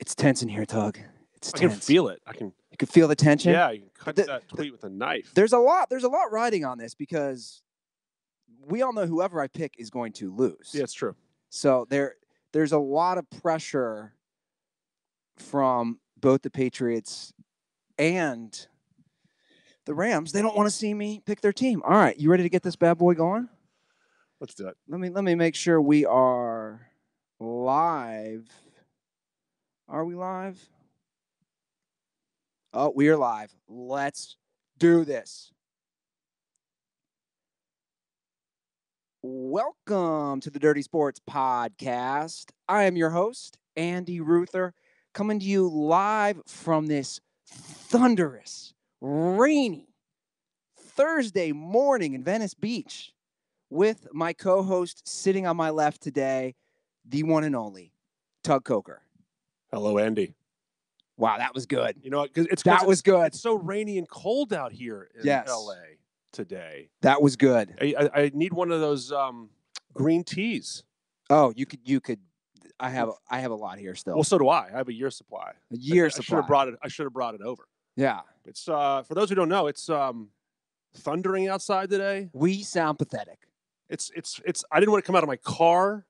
It's tense in here, Tug. It's I tense. can feel it. You can feel the tension. Yeah, you can cut that tweet with a knife. There's a lot riding on this because we all know whoever I pick is going to lose. Yeah, it's true. So there's a lot of pressure from both the Patriots and the Rams. They don't want to see me pick their team. All right, you ready to get this bad boy going? Let's do it. Let me make sure we are live. Are we live? Oh, we are live. Let's do this. Welcome to the Dirty Sports Podcast. I am your host, Andy Ruther, coming to you live from this thunderous, rainy Thursday morning in Venice Beach with my co-host sitting on my left today, the one and only Tug Coker. Hello, Andy. Wow, that was good. You know what? That was good. It's so rainy and cold out here in LA today. That was good. I need one of those green teas. Oh, you could. I have a lot here still. Well, so do I. I have a year's supply. Supply. I should have brought it over. Yeah. It's for those who don't know, it's thundering outside today. We sound pathetic. It's. I didn't want to come out of my car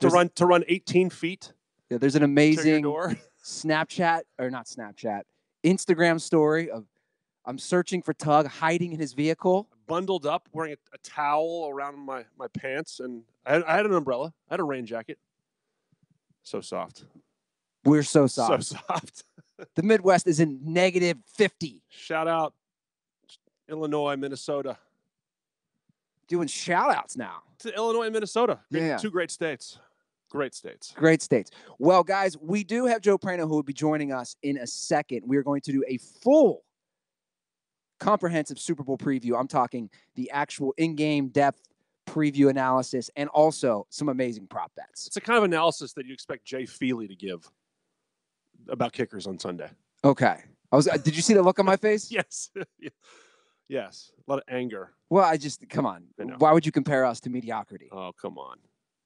to run 18 feet. Yeah, there's an amazing Instagram story of I'm searching for Tug hiding in his vehicle. Bundled up, wearing a towel around my pants, and I had an umbrella. I had a rain jacket. So soft. We're so soft. So soft. The Midwest is in negative 50. Shout out Illinois, Minnesota. Doing shout outs now. To Illinois and Minnesota. Yeah. Two great states. Great states. Great states. Well, guys, we do have Joe Prano who will be joining us in a second. We are going to do a full comprehensive Super Bowl preview. I'm talking the actual in-game depth preview analysis and also some amazing prop bets. It's a kind of analysis that you expect Jay Feely to give about kickers on Sunday. Okay. Did you see the look on my face? Yes. Yes. A lot of anger. Well, come on. Why would you compare us to mediocrity? Oh, come on.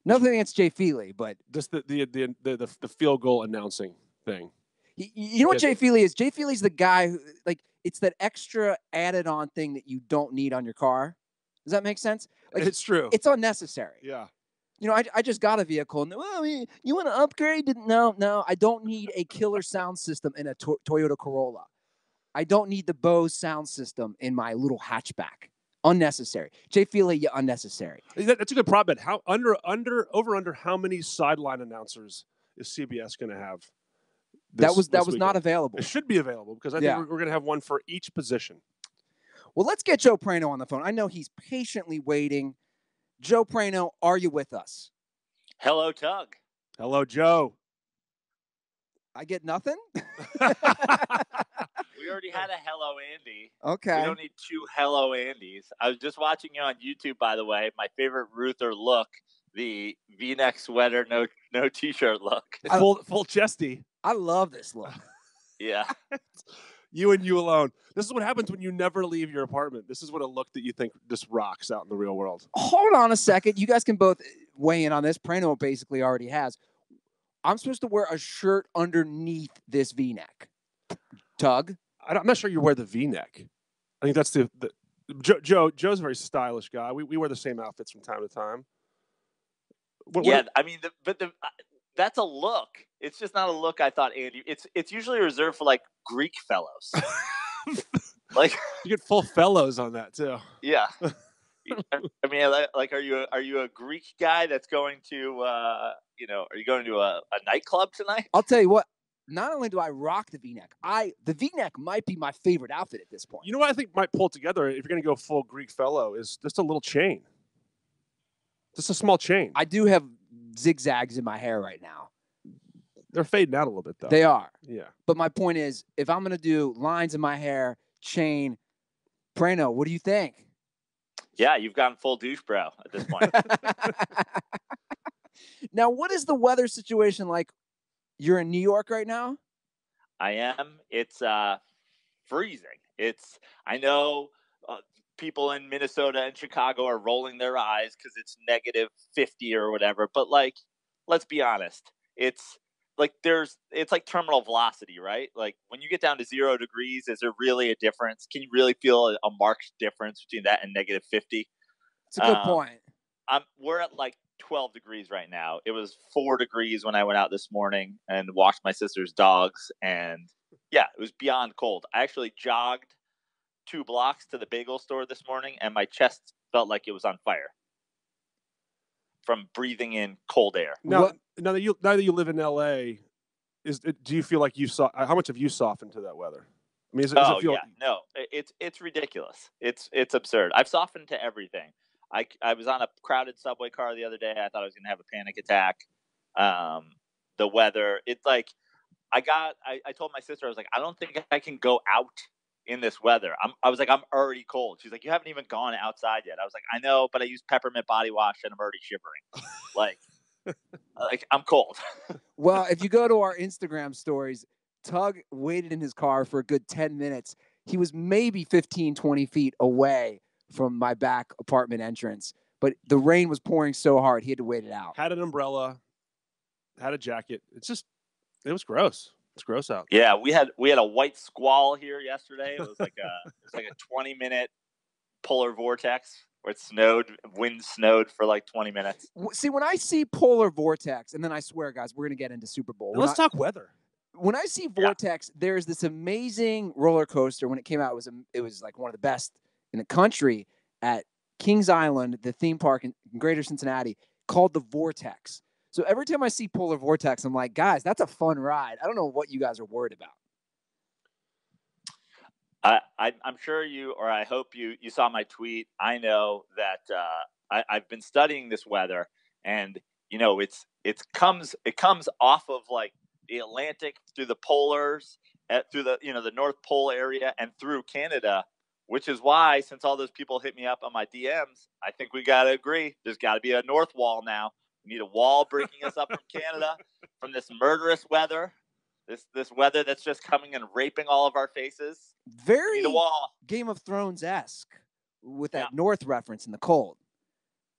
Nothing against Jay Feely, but just the field goal announcing thing. You know what Jay Feely is? Jay Feely's the guy who, it's that extra added on thing that you don't need on your car. Does that make sense? It's true. It's unnecessary. Yeah. You know, I just got a vehicle, and you want to upgrade? No, I don't need a killer sound system in a Toyota Corolla. I don't need the Bose sound system in my little hatchback. Unnecessary. Jay Feely, unnecessary. That's a good prop bet. How under how many sideline announcers is CBS going to have? That was not available. It should be available because I think we're going to have one for each position. Well, let's get Joe Prano on the phone. I know he's patiently waiting. Joe Prano, are you with us? Hello, Tug. Hello, Joe. I get nothing? We already had a hello, Andy. Okay. We don't need two hello, Andys. I was just watching you on YouTube, by the way. My favorite Ruther look, the V-neck sweater, no T-shirt look. Full chesty. I love this look. Yeah. You and you alone. This is what happens when you never leave your apartment. This is what a look that you think just rocks out in the real world. Hold on a second. You guys can both weigh in on this. Prano basically already has. I'm supposed to wear a shirt underneath this V-neck. Tug? I'm not sure you wear the V-neck. I think that's Joe's a very stylish guy. We wear the same outfits from time to time. I mean, that's a look. It's just not a look. I thought, Andy. It's usually reserved for Greek fellows. You get full fellows on that too. Yeah. I mean, are you a Greek guy that's going to are you going to a nightclub tonight? I'll tell you what. Not only do I rock the V-neck, the V-neck might be my favorite outfit at this point. You know what I think might pull together if you're going to go full Greek fellow is just a little chain. Just a small chain. I do have zigzags in my hair right now. They're fading out a little bit, though. They are. Yeah. But my point is, if I'm going to do lines in my hair, chain, Prano, what do you think? Yeah, you've gone full douche bro at this point. Now, what is the weather situation like? You're in New York right now? I am. It's freezing. I know people in Minnesota and Chicago are rolling their eyes because it's negative 50 or whatever. But let's be honest. It's it's like terminal velocity, right? Like when you get down to 0 degrees, is there really a difference? Can you really feel a marked difference between that and -50? It's a good point. We're at like 12 degrees right now. It was 4 degrees when I went out this morning and walked my sister's dogs. And yeah, it was beyond cold. I actually jogged 2 blocks to the bagel store this morning and my chest felt like it was on fire from breathing in cold air. Now that you live in LA, do you feel like how much have you softened to that weather? I mean, does it feel? Yeah, no, it's ridiculous. It's absurd. I've softened to everything. I was on a crowded subway car the other day. I thought I was going to have a panic attack. The weather, it's like I told my sister, I was like, I don't think I can go out in this weather. I was like, I'm already cold. She's like, you haven't even gone outside yet. I was like, I know, but I use peppermint body wash and I'm already shivering. like I'm cold. Well, if you go to our Instagram stories, Tug waited in his car for a good 10 minutes. He was maybe 15, 20 feet away from my back apartment entrance, but the rain was pouring so hard he had to wait it out. Had an umbrella, had a jacket. It was gross. It's gross out. Yeah, we had a white squall here yesterday. It was like a 20-minute polar vortex where wind snowed for like 20 minutes. See, when I see polar vortex, and then I swear, guys, we're going to get into Super Bowl. Let's talk weather. When I see vortex, there's this amazing roller coaster. When it came out, it was like one of the best in the country at Kings Island, the theme park in Greater Cincinnati, called the Vortex. So every time I see polar vortex, I'm like, guys, that's a fun ride. I don't know what you guys are worried about. I'm sure I hope you saw my tweet. I know that I've been studying this weather, and it comes off of like the Atlantic through the polars, through the North Pole area, and through Canada. Which is why, since all those people hit me up on my DMs, I think we got to agree. There's got to be a north wall now. We need a wall breaking us up from Canada, from this murderous weather, this weather that's just coming and raping all of our faces. Very Game of Thrones-esque with that north reference in the cold.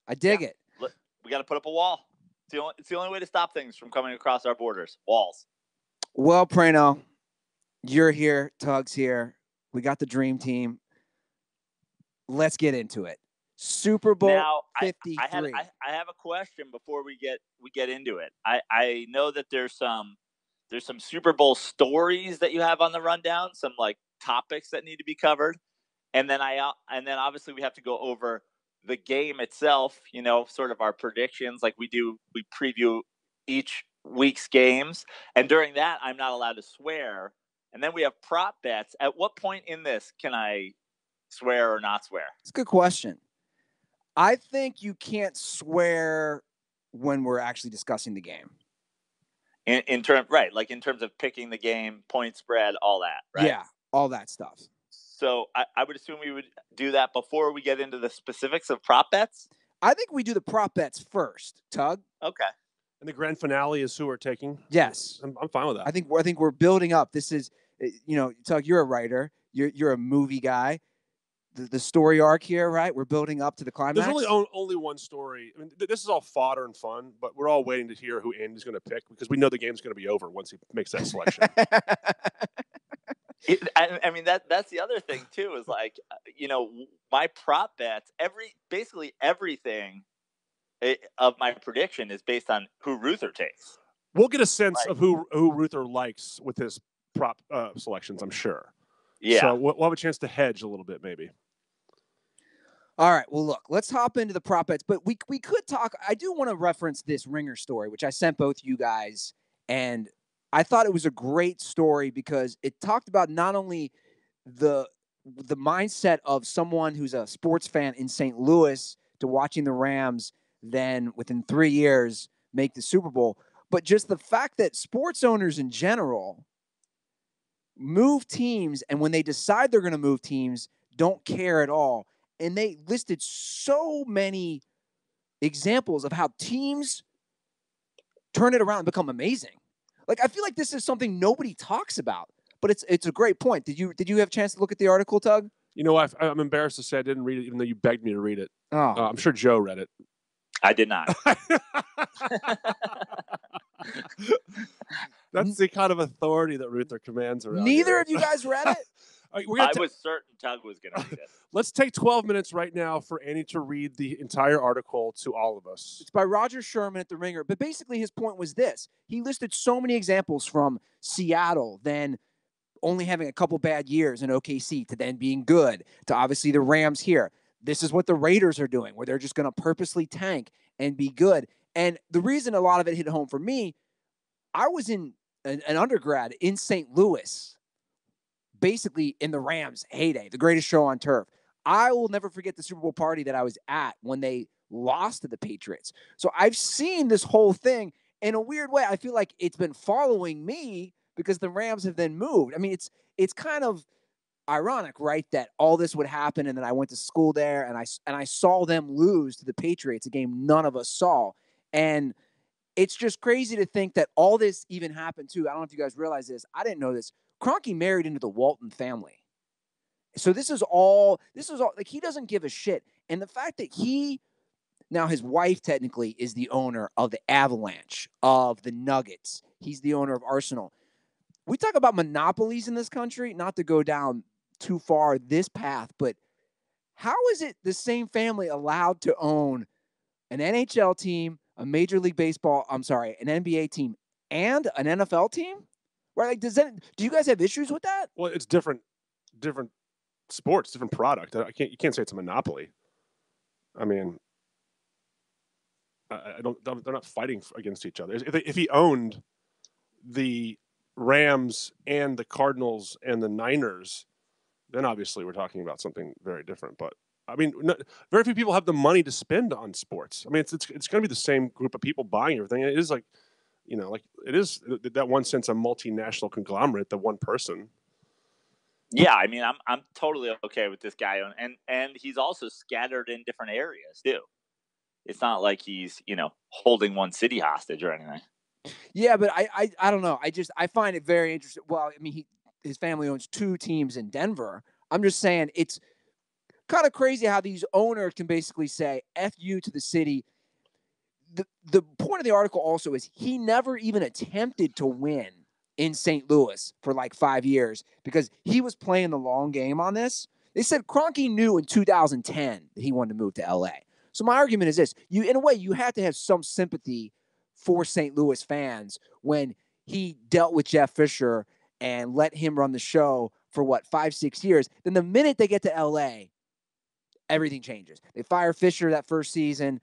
I dig it. We got to put up a wall. It's the only way to stop things from coming across our borders. Walls. Well, Prano, you're here. Tug's here. We got the dream team. Let's get into it. Super Bowl now, 53. I have a question before we get into it. I know that there's some Super Bowl stories that you have on the rundown, some like topics that need to be covered, and then obviously we have to go over the game itself. Sort of our predictions, like we do. We preview each week's games, and during that, I'm not allowed to swear. And then we have prop bets. At what point in this can I swear or not swear? It's a good question. I think you can't swear when we're actually discussing the game. In terms of picking the game, point spread, all that, right? Yeah, all that stuff. So I would assume we would do that before we get into the specifics of prop bets? I think we do the prop bets first, Tug. Okay. And the grand finale is who we're taking? Yes. I'm fine with that. I think we're building up. This is, Tug, you're a writer. You're a movie guy. The story arc here, right? We're building up to the climax. There's only one story. I mean, this is all fodder and fun, but we're all waiting to hear who Andy's going to pick because we know the game's going to be over once he makes that selection. I mean, that's the other thing too. Is like, my prop bets. Basically everything of my prediction is based on who Ruther takes. We'll get a sense of who Ruther likes with his prop selections, I'm sure. Yeah. So we'll have a chance to hedge a little bit, maybe. All right. Well, look, let's hop into the prop bets, but we could talk. I do want to reference this Ringer story, which I sent both you guys, and I thought it was a great story because it talked about not only the mindset of someone who's a sports fan in St. Louis to watching the Rams then within 3 years make the Super Bowl, but just the fact that sports owners in general move teams, and when they decide they're going to move teams, don't care at all. And they listed so many examples of how teams turn it around and become amazing. Like, I feel like this is something nobody talks about, but it's a great point. Did you have a chance to look at the article, Tug? I'm embarrassed to say I didn't read it, even though you begged me to read it. Oh. I'm sure Joe read it. I did not. That's the kind of authority that Ruther commands around Neither here. of you guys read it? All right, I was certain Tug was going to read it. Let's take 12 minutes right now for Andy to read the entire article to all of us. It's by Roger Sherman at The Ringer. But basically his point was this. He listed so many examples from Seattle, then only having a couple bad years in OKC, to then being good, to obviously the Rams here. This is what the Raiders are doing, where they're just going to purposely tank and be good. And the reason a lot of it hit home for me, I was in an undergrad in St. Louis, basically in the Rams' heyday, the greatest show on turf. I will never forget the Super Bowl party that I was at when they lost to the Patriots. So I've seen this whole thing. In a weird way, I feel like it's been following me because the Rams have then moved. I mean, it's kind of ironic, right, that all this would happen, and then I went to school there, and I saw them lose to the Patriots, a game none of us saw. And it's just crazy to think that all this even happened too. I don't know if you guys realize this. I didn't know this. Kroenke married into the Walton family. So this is all like, he doesn't give a shit. And the fact that now his wife technically is the owner of the Avalanche, of the Nuggets. He's the owner of Arsenal. We talk about monopolies in this country, not to go down too far this path, but how is it the same family allowed to own an NHL team, a Major League Baseball, an NBA team, and an NFL team? Right? Like, do you guys have issues with that? Well, it's different sports, different product. You can't say it's a monopoly. I mean, they're not fighting against each other. If he owned the Rams and the Cardinals and the Niners, then obviously we're talking about something very different. But I mean, very few people have the money to spend on sports. I mean, it's going to be the same group of people buying everything. It is like, it is that one sense a multinational conglomerate, the one person. Yeah, I mean, I'm totally okay with this guy, and he's also scattered in different areas too. It's not like he's holding one city hostage or anything. Yeah, but I don't know. I find it very interesting. Well, I mean, his family owns 2 teams in Denver. I'm just saying it's kind of crazy how these owners can basically say F you to the city. The point of the article also is he never even attempted to win in St. Louis for like 5 years because he was playing the long game on this. They said Kroenke knew in 2010 that he wanted to move to LA. So my argument is this. In a way, you have to have some sympathy for St. Louis fans when he dealt with Jeff Fisher and let him run the show for 5-6 years. Then the minute they get to LA, everything changes. They fire Fisher that first season.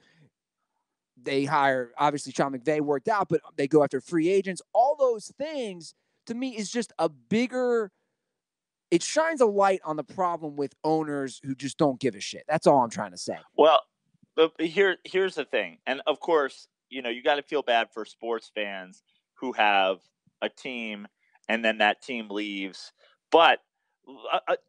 They hire, obviously, Sean McVay worked out, but they go after free agents. All those things, to me, is just it shines a light on the problem with owners who just don't give a shit. That's all I'm trying to say. Well, but here's the thing. And of course, you got to feel bad for sports fans who have a team and then that team leaves. But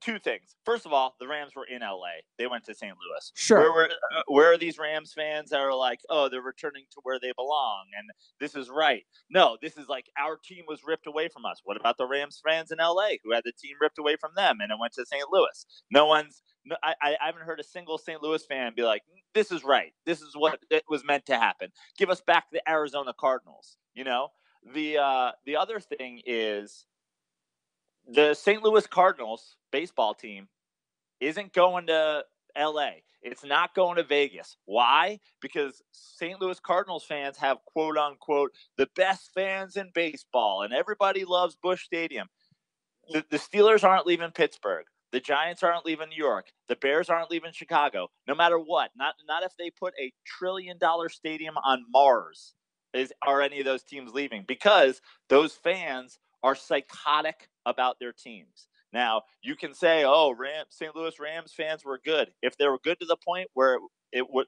2 things. First of all, the Rams were in LA. They went to St. Louis. Sure. Where are these Rams fans that are like, oh, they're returning to where they belong and this is right? No, this is like our team was ripped away from us. What about the Rams fans in LA who had the team ripped away from them and it went to St. Louis? I haven't heard a single St. Louis fan be like, this is right. This is what it was meant to happen. Give us back the Arizona Cardinals. The other thing is, the St. Louis Cardinals baseball team isn't going to LA. It's not going to Vegas. Why? Because St. Louis Cardinals fans have, quote unquote, the best fans in baseball, and everybody loves Busch Stadium. The Steelers aren't leaving Pittsburgh. The Giants aren't leaving New York. The Bears aren't leaving Chicago. No matter what, not if they put a $1 trillion stadium on Mars, are any of those teams leaving, because those fans are psychotic about their teams. Now, you can say, oh, St. Louis Rams fans were good. If they were good to the point where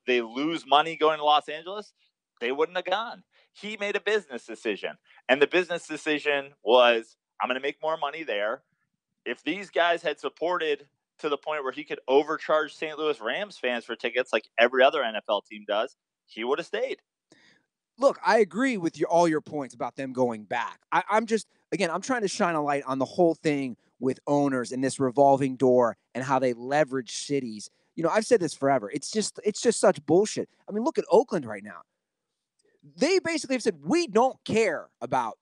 they lose money going to Los Angeles, they wouldn't have gone. He made a business decision, and the business decision was, I'm going to make more money there. If these guys had supported to the point where he could overcharge St. Louis Rams fans for tickets like every other NFL team does, he would have stayed. Look, I agree with all your points about them going back. I'm trying to shine a light on the whole thing with owners and this revolving door and how they leverage cities. I've said this forever. It's just such bullshit. I mean, look at Oakland right now. They basically have said, we don't care about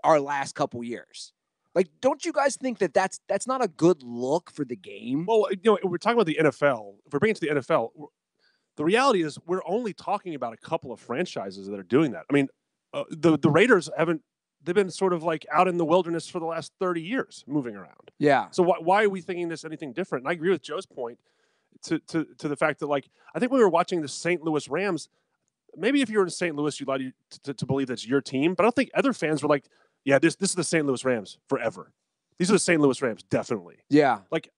our last couple years. Like, don't you guys think that that's not a good look for the game? Well, we're talking about the NFL. If we're bringing it to the NFL, the reality is we're only talking about a couple of franchises that are doing that. I mean, the Raiders haven't. They've been sort of like out in the wilderness for the last 30 years, moving around. Yeah. So why are we thinking this anything different? And I agree with Joe's point to the fact that, like, I think when we were watching the St. Louis Rams, maybe if you're in St. Louis, you'd like to believe that's your team. But I don't think other fans were like, yeah, this is the St. Louis Rams forever. These are the St. Louis Rams, definitely. Yeah. Like,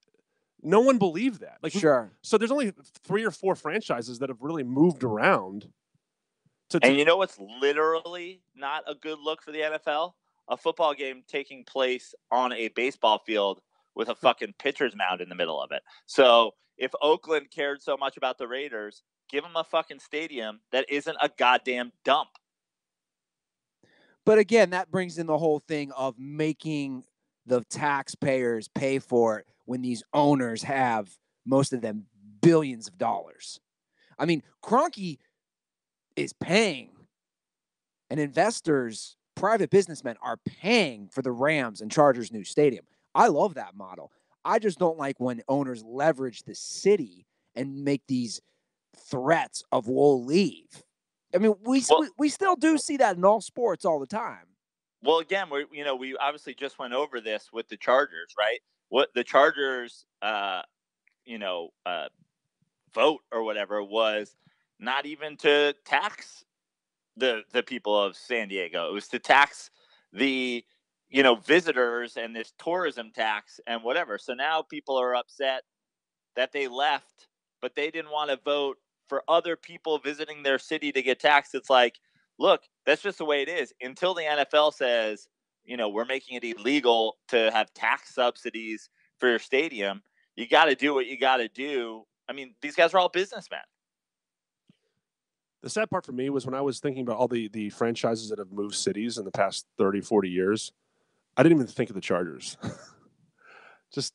no one believed that. Like, sure. So there's only 3 or 4 franchises that have really moved around. And you know what's literally not a good look for the NFL? A football game taking place on a baseball field with a fucking pitcher's mound in the middle of it. So if Oakland cared so much about the Raiders, give them a fucking stadium that isn't a goddamn dump. But again, that brings in the whole thing of making the taxpayers pay for it when these owners have, most of them, billions of dollars. I mean, Kroenke is paying, and investors, private businessmen, are paying for the Rams and Chargers' new stadium. I love that model. I just don't like when owners leverage the city and make these threats of we'll leave. I mean, we still do see that in all sports all the time. Well, again, we obviously just went over this with the Chargers, right? What the Chargers, vote or whatever was not even to tax the people of San Diego. It was to tax the visitors and this tourism tax and whatever. So now people are upset that they left, but they didn't want to vote for other people visiting their city to get taxed. It's like, look, that's just the way it is. Until the NFL says, we're making it illegal to have tax subsidies for your stadium, you got to do what you got to do. I mean, these guys are all businessmen. The sad part for me was when I was thinking about all the franchises that have moved cities in the past 30, 40 years, I didn't even think of the Chargers. Just,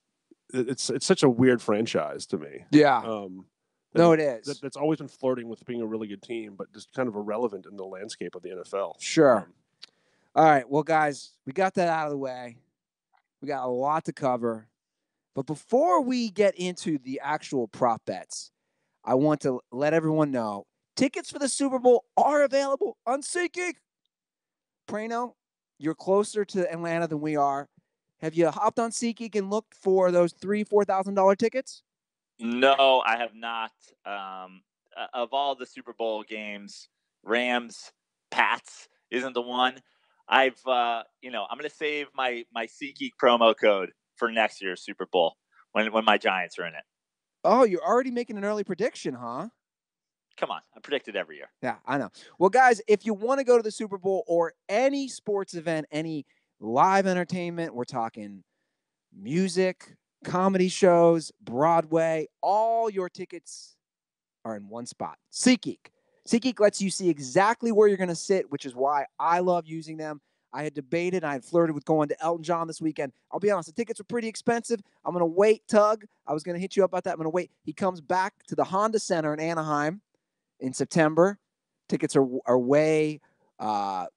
it's such a weird franchise to me. Yeah. No, it is. That's always been flirting with being a really good team, but just kind of irrelevant in the landscape of the NFL. Sure. All right. Well, guys, we got that out of the way. We got a lot to cover. But before we get into the actual prop bets, I want to let everyone know tickets for the Super Bowl are available on SeatGeek. Prano, you're closer to Atlanta than we are. Have you hopped on SeatGeek and looked for those $3,000-$4,000 tickets? No, I have not. Of all the Super Bowl games, Rams, Pats isn't the one. I'm going to save my SeatGeek promo code for next year's Super Bowl when my Giants are in it. Oh, you're already making an early prediction, huh? Come on, I predict it every year. Yeah, I know. Well, guys, if you want to go to the Super Bowl or any sports event, any live entertainment, we're talking music, comedy shows, Broadway, all your tickets are in one spot. SeatGeek. SeatGeek lets you see exactly where you're going to sit, which is why I love using them. I had debated. I had flirted with going to Elton John this weekend. I'll be honest, the tickets were pretty expensive. I'm going to wait, Tug. I was going to hit you up about that. I'm going to wait. He comes back to the Honda Center in Anaheim in September. Tickets are way at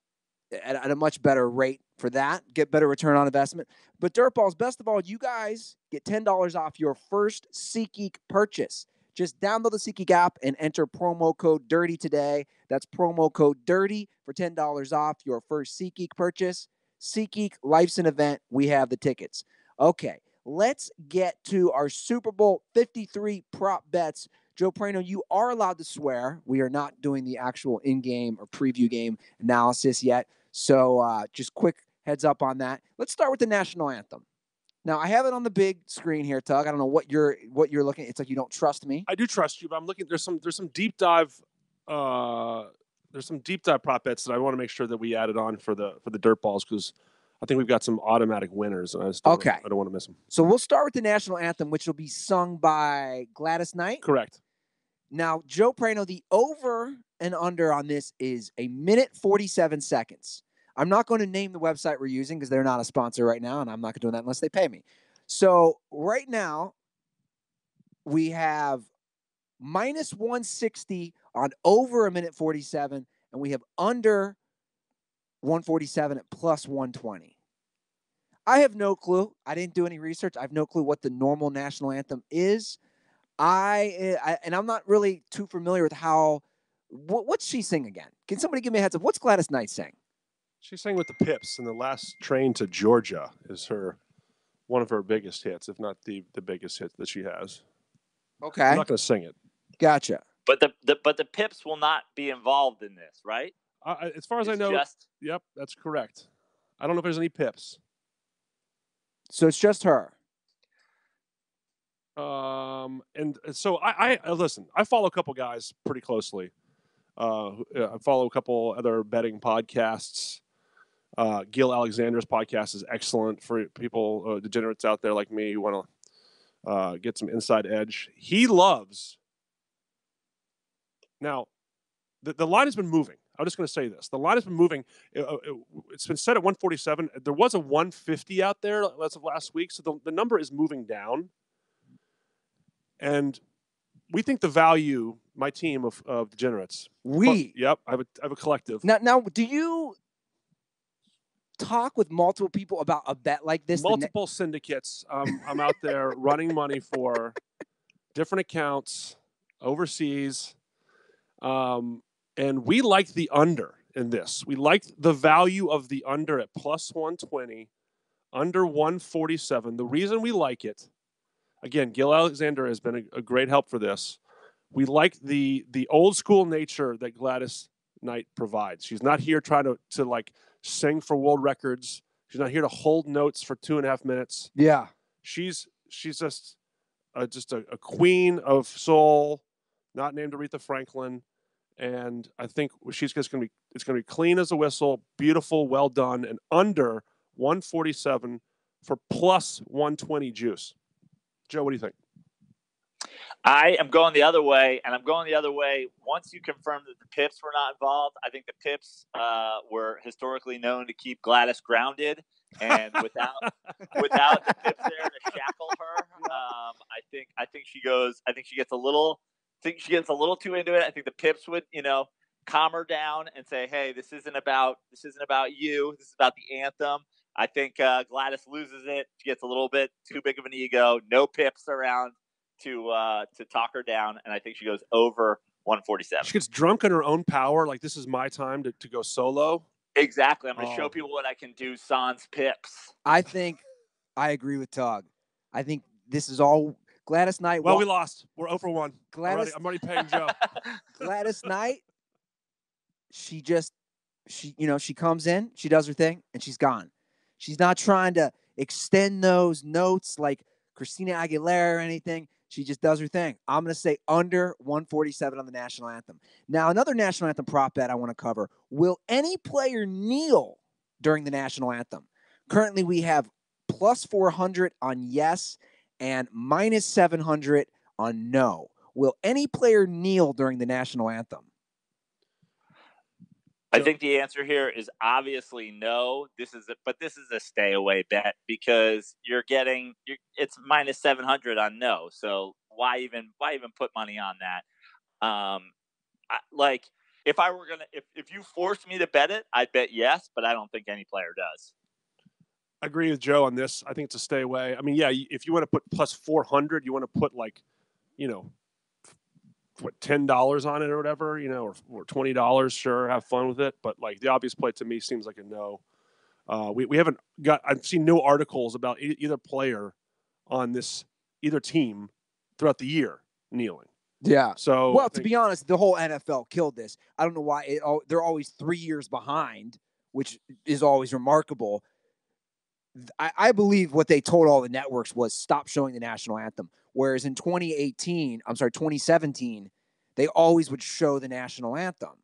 a much better rate for that. Get better return on investment. But Dirtballs, best of all, you guys get $10 off your first SeatGeek purchase. Just download the SeatGeek app and enter promo code DIRTY today. That's promo code DIRTY for $10 off your first SeatGeek purchase. SeatGeek, life's an event. We have the tickets. Okay, let's get to our Super Bowl 53 prop bets. Joe Prano, you are allowed to swear. We are not doing the actual in-game or preview game analysis yet. So just quick heads up on that. Let's start with the national anthem. Now, I have it on the big screen here, Tug. I don't know what you're looking at. It's like you don't trust me. I do trust you, but I'm looking. There's some deep dive. There's some deep dive prop bets that I want to make sure that we added on for the Dirtballs because I think we've got some automatic winners, and I don't want to miss them. So we'll start with the national anthem, which will be sung by Gladys Knight. Correct. Now, Joe Prano, the over and under on this is 1:47 seconds. I'm not going to name the website we're using because they're not a sponsor right now, and I'm not going to do that unless they pay me. So right now, we have -160 on over 1:47, and we have under 147 at plus 120. I have no clue. I didn't do any research. I have no clue what the normal national anthem is. And I'm not really too familiar with how. What's she sing again? Can somebody give me a heads up? What's Gladys Knight sing? She sang with the Pips, and the last train to Georgia is one of her biggest hits, if not the biggest hit that she has. Okay, I'm not going to sing it. Gotcha. But the Pips will not be involved in this, right? As far as I know, yep, that's correct. I don't know if there's any Pips. So it's just her. And so I listen. I follow a couple guys pretty closely. I follow a couple other betting podcasts. Gil Alexander's podcast is excellent for people, degenerates out there like me who want to get some inside edge. He loves. Now, the line has been moving. I'm just going to say this. The line has been moving. It's been set at 147. There was a 150 out there as of last week, so the number is moving down. And we think the value, my team of degenerates. Yep, I have a collective. Now, do you talk with multiple people about a bet like this? Multiple syndicates. I'm out there running money for different accounts overseas. And we like the under in this. We like the value of the under at plus 120, under 147. The reason we like it, again, Gil Alexander has been a great help for this. We like the old school nature that Gladys Knight provides. She's not here trying to like sing for world records. She's not here to hold notes for 2.5 minutes. Yeah. She's just a queen of soul, not named Aretha Franklin. And I think she's just going to be clean as a whistle, beautiful, well done, and under 147 for plus 120 juice. Joe, what do you think? I am going the other way, and I'm going the other way. Once you confirm that the Pips were not involved, I think the Pips were historically known to keep Gladys grounded, and without the Pips there to shackle her, I think she gets a little too into it. I think the Pips would, calm her down and say, "Hey, this isn't about you. This is about the anthem." I think Gladys loses it. She gets a little bit too big of an ego. No Pips around to talk her down, and I think she goes over 147. She gets drunk in her own power. Like, this is my time to go solo. Exactly. I'm going to show people what I can do sans Pips. I think I agree with Tug. I think this is all Gladys Knight. Well, we lost. We're 0 for 1. I'm already paying Joe. Gladys Knight, she comes in, she does her thing, and she's gone. She's not trying to extend those notes like Christina Aguilera or anything. She just does her thing. I'm going to say under 147 on the national anthem. Now, another national anthem prop bet I want to cover. Will any player kneel during the national anthem? Currently, we have plus 400 on yes and minus 700 on no. Will any player kneel during the national anthem? I think the answer here is obviously no. This is a stay away bet because it's minus 700 on no. So why even put money on that? If you forced me to bet it, I'd bet yes, but I don't think any player does. I agree with Joe on this. I think it's a stay away. I mean, yeah, if you want to put plus 400, you want to put $10 on it or whatever, or $20, sure, have fun with it. But like the obvious play to me seems like a no. We haven't I've seen no articles about either player on either team throughout the year kneeling. Yeah. So well, to be honest, the whole NFL killed this. I don't know why they're always 3 years behind, which is always remarkable. I believe what they told all the networks was stop showing the national anthem. Whereas in 2017, they always would show the national anthem.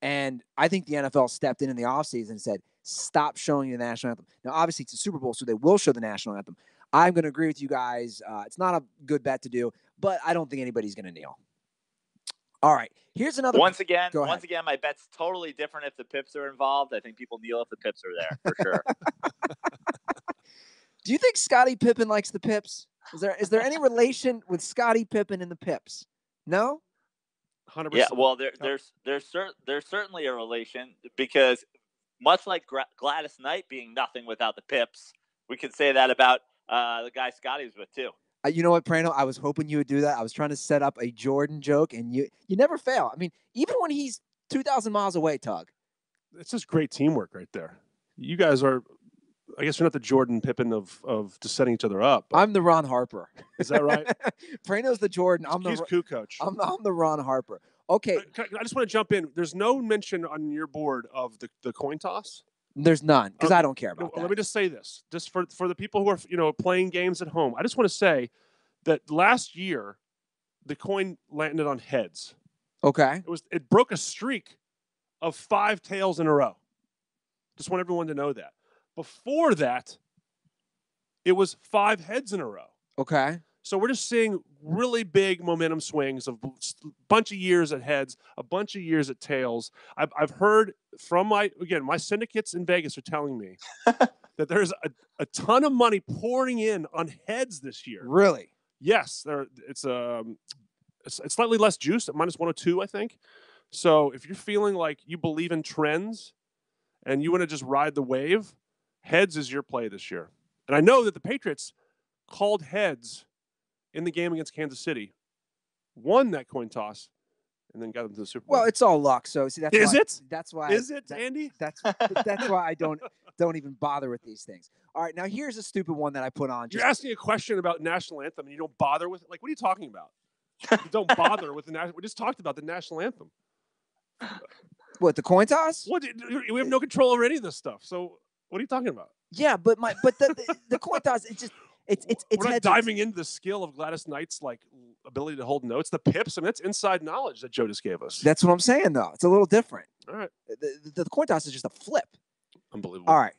And I think the NFL stepped in the offseason and said, stop showing the national anthem. Now, obviously, it's a Super Bowl, so they will show the national anthem. I'm going to agree with you guys. It's not a good bet to do, but I don't think anybody's going to kneel. All right, here's another. Once again, my bet's totally different if the Pips are involved. I think people kneel if the Pips are there, for sure. Do you think Scottie Pippen likes the Pips? Is there any relation with Scottie Pippen and the Pips? No? 100%. Yeah, well, there's certainly a relation because much like Gladys Knight being nothing without the pips, we could say that about the guy Scotty was with too. You know what, Prano? I was hoping you would do that. I was trying to set up a Jordan joke, and you never fail. I mean, even when he's 2,000 miles away, Tug. It's just great teamwork right there. You guys are, I guess you're not the Jordan Pippen of just setting each other up. I'm the Ron Harper. Is that right? Prano's the Jordan. He's coach. I'm the Ron Harper. Okay. I just want to jump in. There's no mention on your board of the coin toss. There's none, because I don't care about that. Let me just say this, just for the people who are playing games at home. I just want to say that last year the coin landed on heads. Okay. It broke a streak of 5 tails in a row. Just want everyone to know that. Before that, it was 5 heads in a row. Okay. So we're just seeing really big momentum swings of a bunch of years at heads, a bunch of years at tails. I've heard from my syndicates in Vegas are telling me that there's a ton of money pouring in on heads this year. Really? Yes. It's slightly less juice at -102, I think. So if you're feeling like you believe in trends and you want to just ride the wave, heads is your play this year. And I know that the Patriots called heads in the game against Kansas City, won that coin toss, and then got them to the Super Bowl. Well, it's all luck. So see, that's why. Is it, Andy? That's why I don't even bother with these things. All right, now here's a stupid one that I put on. You're asking a question about national anthem, and you don't bother with it. Like, what are you talking about? You don't bother with the national. We just talked about the national anthem. What, the coin toss? What? We have no control over any of this stuff. So what are you talking about? Yeah, but the coin toss, it's We're not diving into the skill of Gladys Knight's ability to hold notes. The pips, I mean, that's inside knowledge that Joe just gave us. That's what I'm saying, though. It's a little different. All right. The coin toss is just a flip. Unbelievable. All right.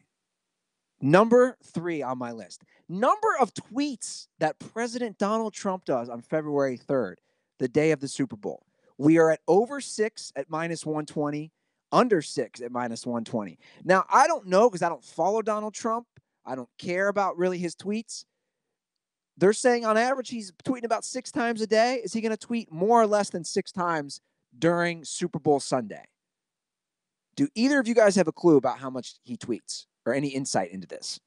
Number 3 on my list. Number of tweets that President Donald Trump does on February 3rd, the day of the Super Bowl. We are at over 6 at -120, under 6 at -120. Now, I don't know because I don't follow Donald Trump. I don't care about really his tweets. They're saying on average he's tweeting about 6 times a day. Is he going to tweet more or less than 6 times during Super Bowl Sunday? Do either of you guys have a clue about how much he tweets or any insight into this?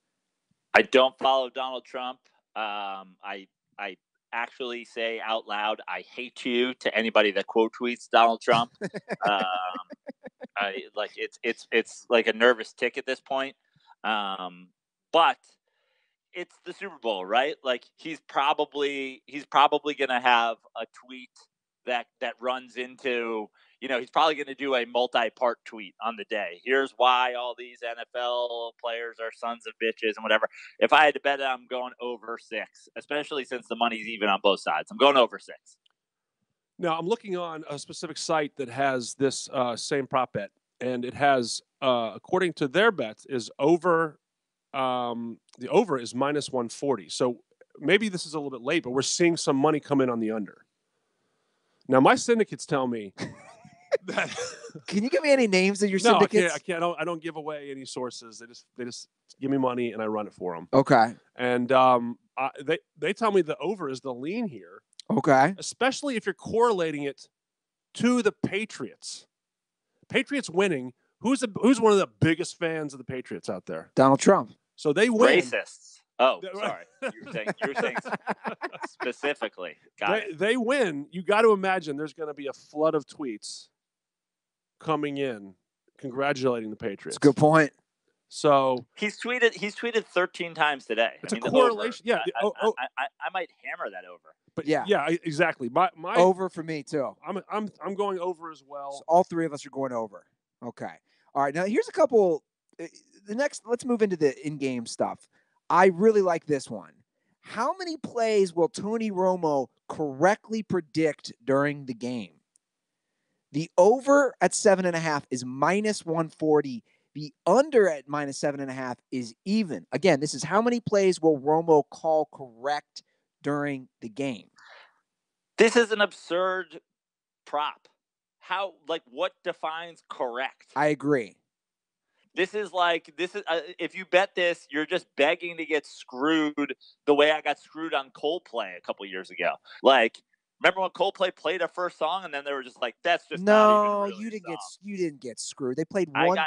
I don't follow Donald Trump. I actually say out loud, I hate you to anybody that quote tweets Donald Trump. It's like a nervous tick at this point. But it's the Super Bowl, right? Like he's probably going to have a tweet that runs into, he's probably going to do a multi-part tweet on the day. Here's why all these NFL players are sons of bitches and whatever. If I had to bet, I'm going over 6, especially since the money's even on both sides. I'm going over 6. Now, I'm looking on a specific site that has this same prop bet, and it has, according to their bets, is over. The over is -140. So maybe this is a little bit late, but we're seeing some money come in on the under. Now, my syndicates tell me that. Can you give me any names of your syndicates? No, I can't. I don't give away any sources. They just give me money and I run it for them. Okay. And they tell me the over is the lean here. Okay. Especially if you're correlating it to the Patriots. Patriots winning. Who's one of the biggest fans of the Patriots out there? Donald Trump. So they win. Racists. Oh, sorry. You were saying specifically. They win. You got to imagine there's going to be a flood of tweets coming in congratulating the Patriots. That's a good point. So he's tweeted 13 times today. It's a correlation. Yeah. I might hammer that over. But yeah, exactly. My over for me too. I'm going over as well. So all 3 of us are going over. Okay. All right. Now here's a couple. Let's move into the in-game stuff. I really like this one. How many plays will Tony Romo correctly predict during the game? The over at 7.5 is -140. The under at -7.5 is even. Again, this is how many plays will Romo call correct during the game? This is an absurd prop. What defines correct? I agree. This is if you bet this, you're just begging to get screwed the way I got screwed on Coldplay a couple years ago. Like, remember when Coldplay played a first song and then they were just like, "That's just not even really you didn't get screwed. They played one.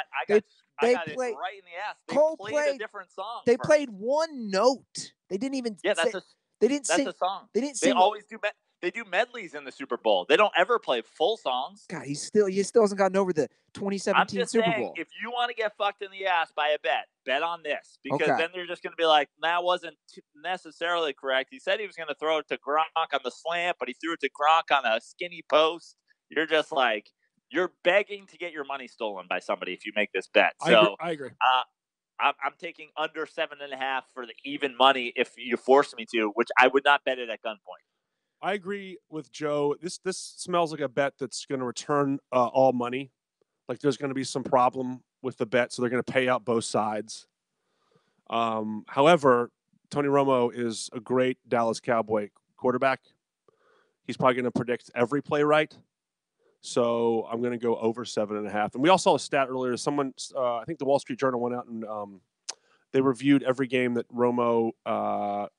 I They got it play- right in the ass. They Cole played played- a different song. They first. played one note. They didn't even. Yeah, say, that's they didn't a sing. song. They didn't They sing. always do. They do medleys in the Super Bowl. They don't ever play full songs. God, he still hasn't gotten over the 2017 I'm just Super saying, Bowl. if you want to get fucked in the ass by a bet on this, because Okay. then they're just going to be like, that wasn't necessarily correct. He said he was going to throw it to Gronk on the slant, but he threw it to Gronk on a skinny post. You're just like, you're begging to get your money stolen by somebody if you make this bet. So I agree. I'm taking under 7.5 for the even money if you force me to, which I would not bet it at gunpoint. I agree with Joe. This smells like a bet that's going to return all money. Like there's going to be some problem with the bet, so they're going to pay out both sides. However, Tony Romo is a great Dallas Cowboy quarterback. He's probably going to predict every play right. So I'm going to go over 7.5. And we all saw a stat earlier. Someone, I think the Wall Street Journal went out and they reviewed every game that Romo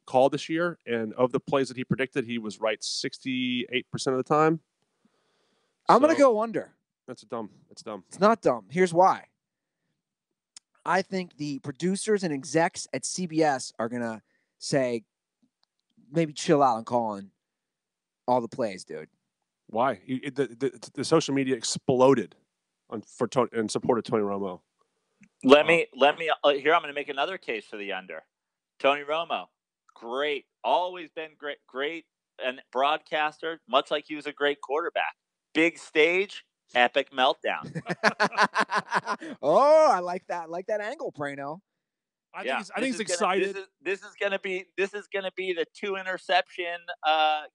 called this year. And of the plays that he predicted, he was right 68% of the time. I'm going to go under. It's dumb. It's not dumb. Here's why. I think the producers and execs at CBS are going to say, maybe chill out on calling all the plays, dude. Why? The social media exploded in support of Tony Romo. Let me here. I'm going to make another case for the under. Tony Romo, great, always been great, and broadcaster, much like he was a great quarterback. Big stage, epic meltdown. Oh, I like that. I like that angle, Prano. I think he's excited. This is gonna be the 2 interception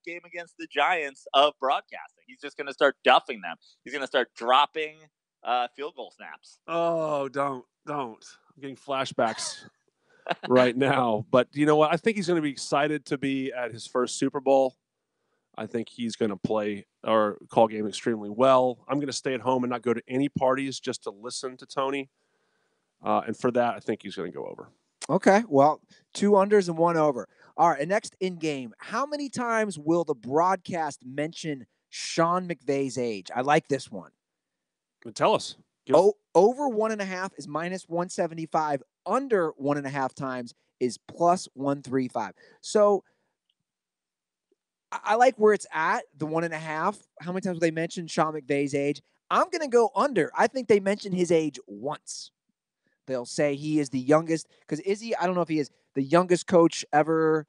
game against the Giants of broadcasting. He's just gonna start duffing them. He's gonna start dropping field goal snaps. Oh, don't! I'm getting flashbacks right now. But you know what? I think he's going to be excited to be at his first Super Bowl. I think he's going to play or call game extremely well. I'm going to stay at home and not go to any parties just to listen to Tony. And for that, I think he's going to go over. Okay, well, 2 unders and 1 over. All right, and next in game, how many times will the broadcast mention Sean McVay's age? I like this one. Tell us. Over 1.5 is minus 175. Under 1.5 times is plus 135. So I like where it's at, the 1.5. How many times will they mention Sean McVay's age? I'm going to go under. I think they mention his age once. They'll say he is the youngest, because I don't know if he is the youngest coach ever,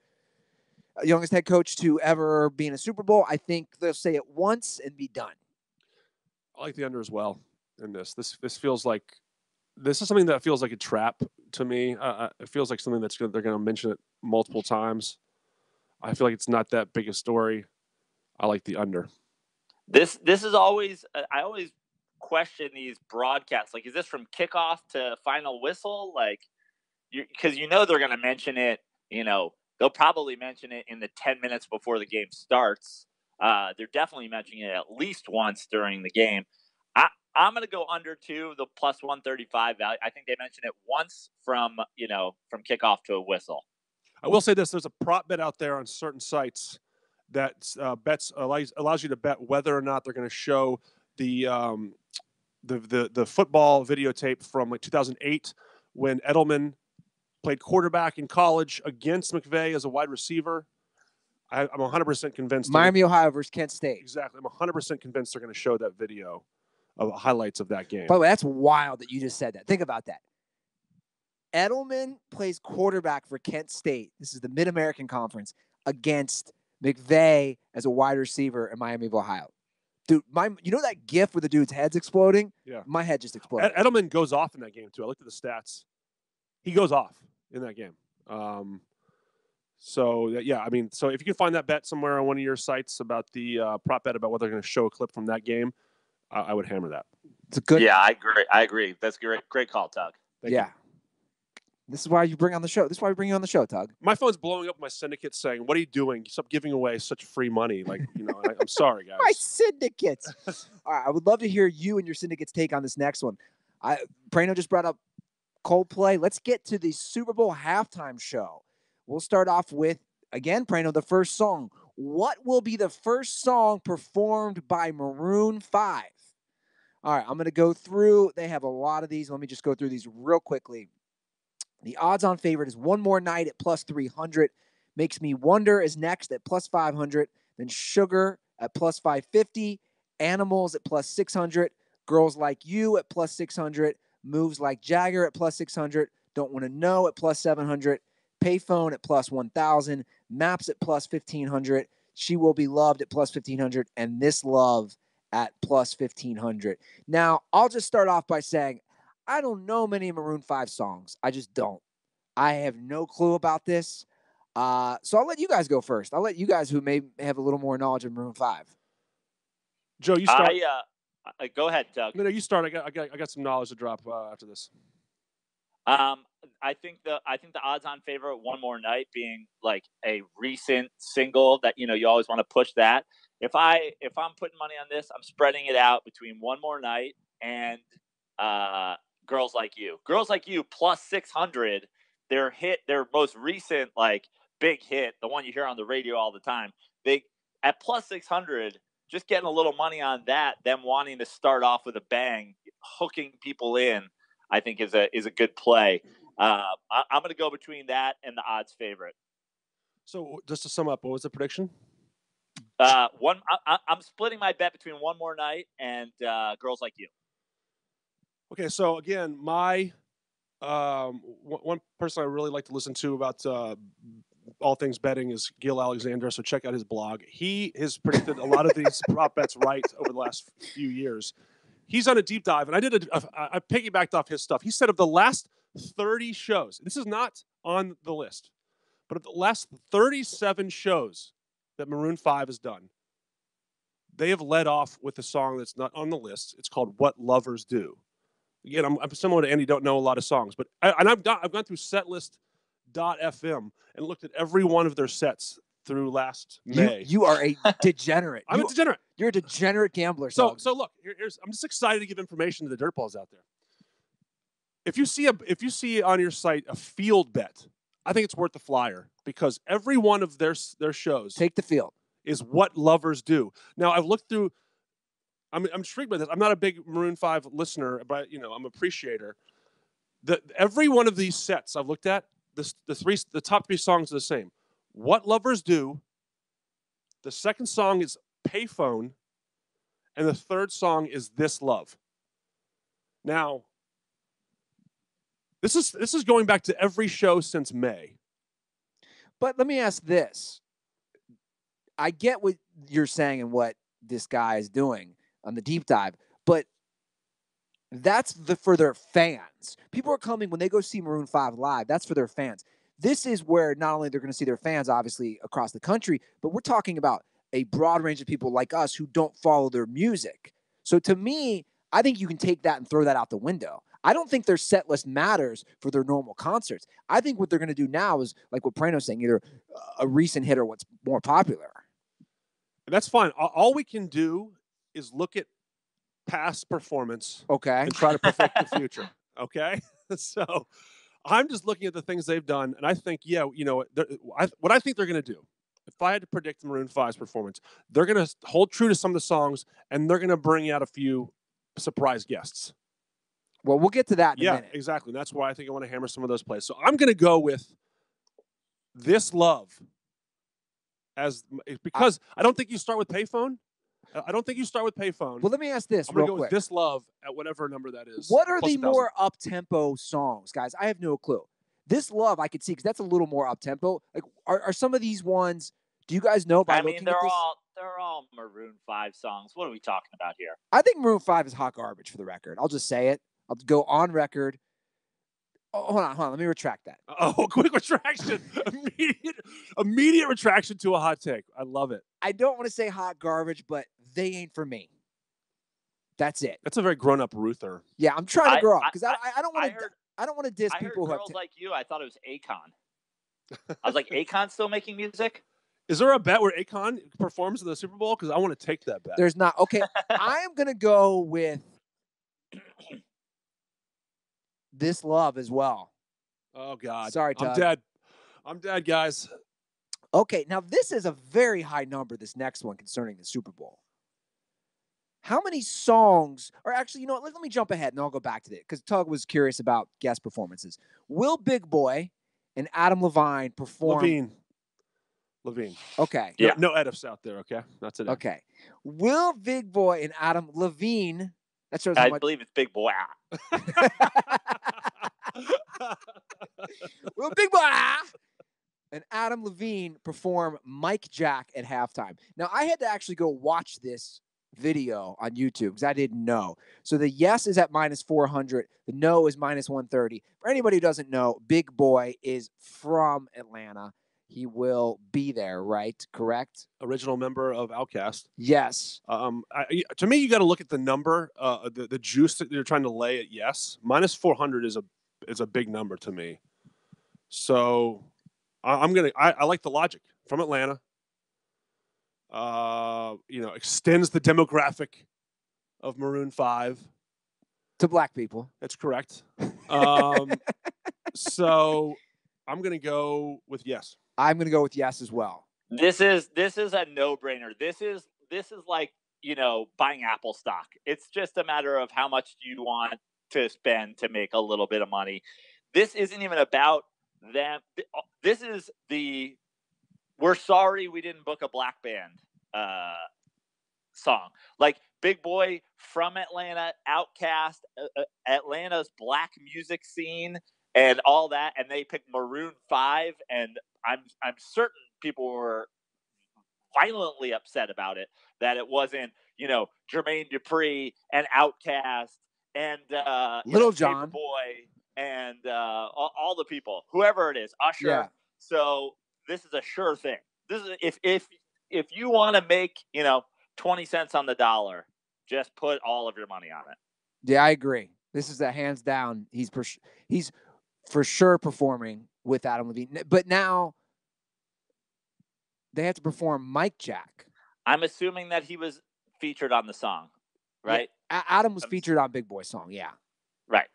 youngest head coach to ever be in a Super Bowl. I think they'll say it once and be done. I like the under as well in this. This feels like, this is something that feels like a trap to me. It feels like something they're going to mention it multiple times. I feel like it's not that big a story. I like the under. This is always, I always question these broadcasts. Like, is this from kickoff to final whistle? Like, because they're going to mention it. They'll probably mention it in the 10 minutes before the game starts. They're definitely mentioning it at least once during the game. I'm going to go under the plus 135 value. I think they mentioned it once from kickoff to a whistle. I will say this: there's a prop bet out there on certain sites that allows you to bet whether or not they're going to show the football videotape from like 2008 when Edelman played quarterback in college against McVay as a wide receiver. I'm 100% convinced. Miami, Ohio versus Kent State. Exactly. I'm 100% convinced they're going to show that video of highlights of that game. By the way, that's wild that you just said that. Think about that. Edelman plays quarterback for Kent State. This is the Mid-American Conference against McVay as a wide receiver in Miami of Ohio. Dude, that gif where the dude's head's exploding? Yeah. My head just exploded. Edelman goes off in that game, too. I looked at the stats. He goes off in that game. So if you can find that bet somewhere on one of your sites about the prop bet about whether they're going to show a clip from that game, I would hammer that. It's a good. Yeah, I agree. That's great call, Tug. Thank you. This is why you bring on the show. This is why we bring you on the show, Tug. My phone's blowing up. My syndicate saying, "What are you doing? Stop giving away such free money." Like, I'm sorry, guys. My syndicates. All right, I would love to hear you and your syndicate's take on this next one. Prano just brought up Coldplay. Let's get to the Super Bowl halftime show. We'll start off with, again, Prano, the first song. What will be the first song performed by Maroon 5? All right, I'm going to go through. They have a lot of these. Let me just go through these real quickly. The odds-on favorite is One More Night at plus 300. Makes Me Wonder is next at plus 500. Then Sugar at plus 550. Animals at plus 600. Girls Like You at plus 600. Moves Like Jagger at plus 600. Don't Want to Know at plus 700. Payphone at plus 1,000. Maps at plus 1,500. She Will Be Loved at plus 1,500. And This Love at plus 1,500. Now, I'll just start off by saying, I don't know many Maroon 5 songs. I just don't. I have no clue about this. So I'll let you guys go first. I'll let you guys who may have a little more knowledge of Maroon 5. Joe, you start. Go ahead, Doug. No, you start. I got some knowledge to drop after this. I think the odds-on favorite, One More Night, being like a recent single that you always want to push that. If I'm putting money on this, I'm spreading it out between One More Night and Girls Like You. Girls Like You plus 600. Their most recent like big hit, the one you hear on the radio all the time. They at plus 600. Just getting a little money on that, them wanting to start off with a bang, hooking people in, I think is a good play. I'm going to go between that and the odds favorite. So just to sum up, what was the prediction? I'm splitting my bet between One More Night and Girls Like You. Okay, so again, my one person I really like to listen to about all things betting is Gil Alexander. So check out his blog. He has predicted a lot of these prop bets right over the last few years. He's on a deep dive, and I piggybacked off his stuff. He said of the last 30 shows, this is not on the list, but of the last 37 shows that Maroon 5 has done, they have led off with a song that's not on the list. It's called What Lovers Do. Again, I'm similar to Andy, don't know a lot of songs, but I've gone through setlist.fm and looked at every one of their sets through last May. You are a degenerate. I'm a degenerate. You're a degenerate gambler. So look, I'm just excited to give information to the dirtballs out there. If you see on your site a field bet, I think it's worth the flyer because every one of their shows take the field is What Lovers Do. Now I've looked through. I'm intrigued by this. I'm not a big Maroon 5 listener, but I'm an appreciator. Every one of these sets I've looked at, the top three songs are the same. What Lovers Do. The second song is Payphone, and the third song is This Love. Now, this is going back to every show since May. But let me ask this. I get what you're saying and what this guy is doing on the deep dive, but that's for their fans. People are coming when they go see Maroon 5 live. That's for their fans. This is where not only they're going to see their fans, obviously, across the country, but we're talking about a broad range of people like us who don't follow their music. So to me, I think you can take that and throw that out the window. I don't think their set list matters for their normal concerts. I think what they're going to do now is, like what Prano's saying, either a recent hit or what's more popular. That's fine. All we can do is look at past performance, okay, and try to perfect the future. Okay, so I'm just looking at the things they've done, and I think, what I think they're going to do. If I had to predict Maroon 5's performance, they're going to hold true to some of the songs, and they're going to bring out a few surprise guests. Well, we'll get to that in a minute. Yeah, exactly. That's why I think I want to hammer some of those plays. So I'm going to go with This Love because I don't think you start with Payphone. I don't think you start with Payphone. Well, let me ask this I'm going to real go quick. with This Love at whatever number that is. What are the 1,000. more up-tempo songs, guys? I have no clue. This Love I could see because that's a little more up-tempo. Like, are some of these ones? Do you guys know? They're all Maroon 5 songs. What are we talking about here? I think Maroon 5 is hot garbage. For the record, I'll just say it. I'll go on record. Oh, hold on. Let me retract that. Oh, quick retraction. Immediate retraction to a hot take. I love it. I don't want to say hot garbage, but they ain't for me. That's it. That's a very grown-up Ruther. Yeah, I'm trying to grow up because I don't want to. I don't want to diss people who Girls Like You. I thought it was Akon. I was like, Akon still making music? Is there a bet where Akon performs in the Super Bowl? Because I want to take that bet. There's not. Okay, I am going to go with This Love as well. Oh, God. Sorry, Tug. I'm dead, guys. Okay, now this is a very high number, this next one, concerning the Super Bowl. How many songs, or actually, you know what? Let me jump ahead and I'll go back to it because Tug was curious about guest performances. Will Big Boy and Adam Levine perform? Levine. Okay. Yeah. No edits out there, okay? Not today. Okay. Will Big Boy and Adam Levine? That shows how I much. believe it's Big Boy. Will Big Boy and Adam Levine perform Mike Jack at halftime. Now, I had to actually go watch this video on YouTube because I didn't know. So the yes is at minus 400. The no is minus 130. For anybody who doesn't know, Big Boy is from Atlanta. He will be there, right? Correct? Original member of Outkast. Yes. To me, you got to look at the number, the juice that you're trying to lay at yes. Minus 400 is a big number to me. So I like the logic from Atlanta. Extends the demographic of Maroon 5 to black people. That's correct. So I'm going to go with yes. I'm going to go with yes as well. This is a no-brainer. This is like, buying Apple stock. It's just a matter of how much you want to spend to make a little bit of money. This isn't even about them. This is we're sorry we didn't book a black band song. Like Big Boy from Atlanta, Outkast, Atlanta's black music scene and all that, and they picked Maroon 5, and I'm certain people were violently upset about it, that it wasn't, Jermaine Dupri and Outkast and Little John Boy and all the people, whoever it is, Usher. Yeah. So this is a sure thing. This is if you want to make 20 cents on the dollar, just put all of your money on it. Yeah, I agree. This is a hands down. He's for sure performing with Adam Levine, but now they have to perform Mike Jack. I'm assuming that he was featured on the song, right? Yeah, Adam was featured on Big Boy's song. Yeah. Right.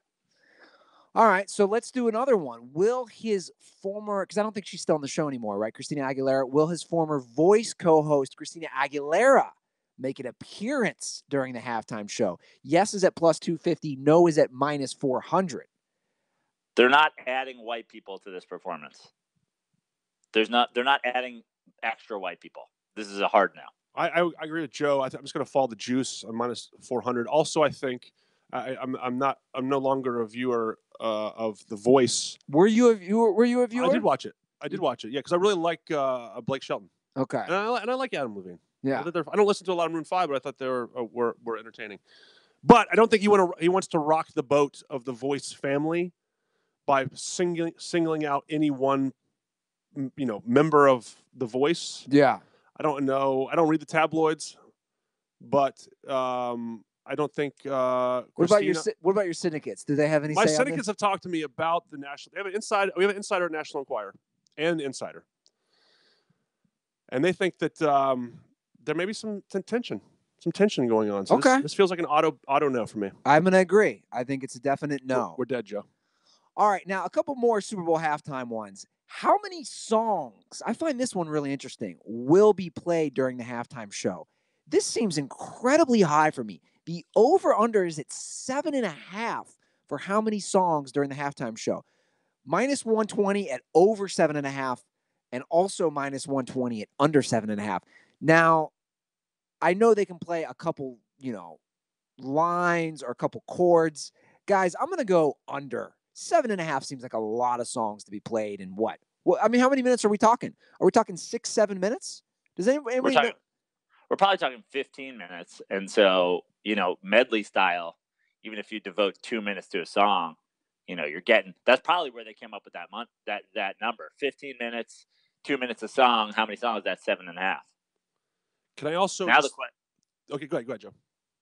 All right, so let's do another one. Will his former, because I don't think she's still on the show anymore, right? Christina Aguilera. Will his former voice co-host, Christina Aguilera, make an appearance during the halftime show? Yes is at plus 250. No is at minus 400. They're not adding white people to this performance. They're not adding extra white people. This is a hard no. I agree with Joe. I'm just going to follow the juice on minus 400. Also, I think I'm no longer a viewer of The Voice. Were you a viewer? I did watch it. Yeah, because I really like Blake Shelton. Okay. And I like Adam Levine. Yeah. I don't listen to a lot of Maroon 5, but I thought they were entertaining. But I don't think he wants to rock the boat of the Voice family by singling out any one member of the Voice. Yeah. I don't know. I don't read the tabloids, but I don't think. What about your syndicates? Do they have any? My syndicates have talked to me about the national. They have an insider. We have an insider at National Enquirer and Insider, and they think that there may be some tension going on. So okay. This feels like an auto no for me. I'm gonna agree. I think it's a definite no. We're dead, Joe. All right, now a couple more Super Bowl halftime ones. How many songs, I find this one really interesting, will be played during the halftime show? This seems incredibly high for me. The over-under is at 7.5 for how many songs during the halftime show. Minus 120 at over 7.5, and also minus 120 at under 7.5. Now, I know they can play a couple, lines or a couple chords. Guys, I'm going to go under. 7.5 seems like a lot of songs to be played in what? Well, I mean, how many minutes are we talking? Are we talking 6-7 minutes? Does anybody know? We're probably talking 15 minutes. And so, medley style, even if you devote 2 minutes to a song, you're getting, that's probably where they came up with that number. 15 minutes, 2 minutes a song. How many songs? That's 7.5. Can I also okay, go ahead, Joe.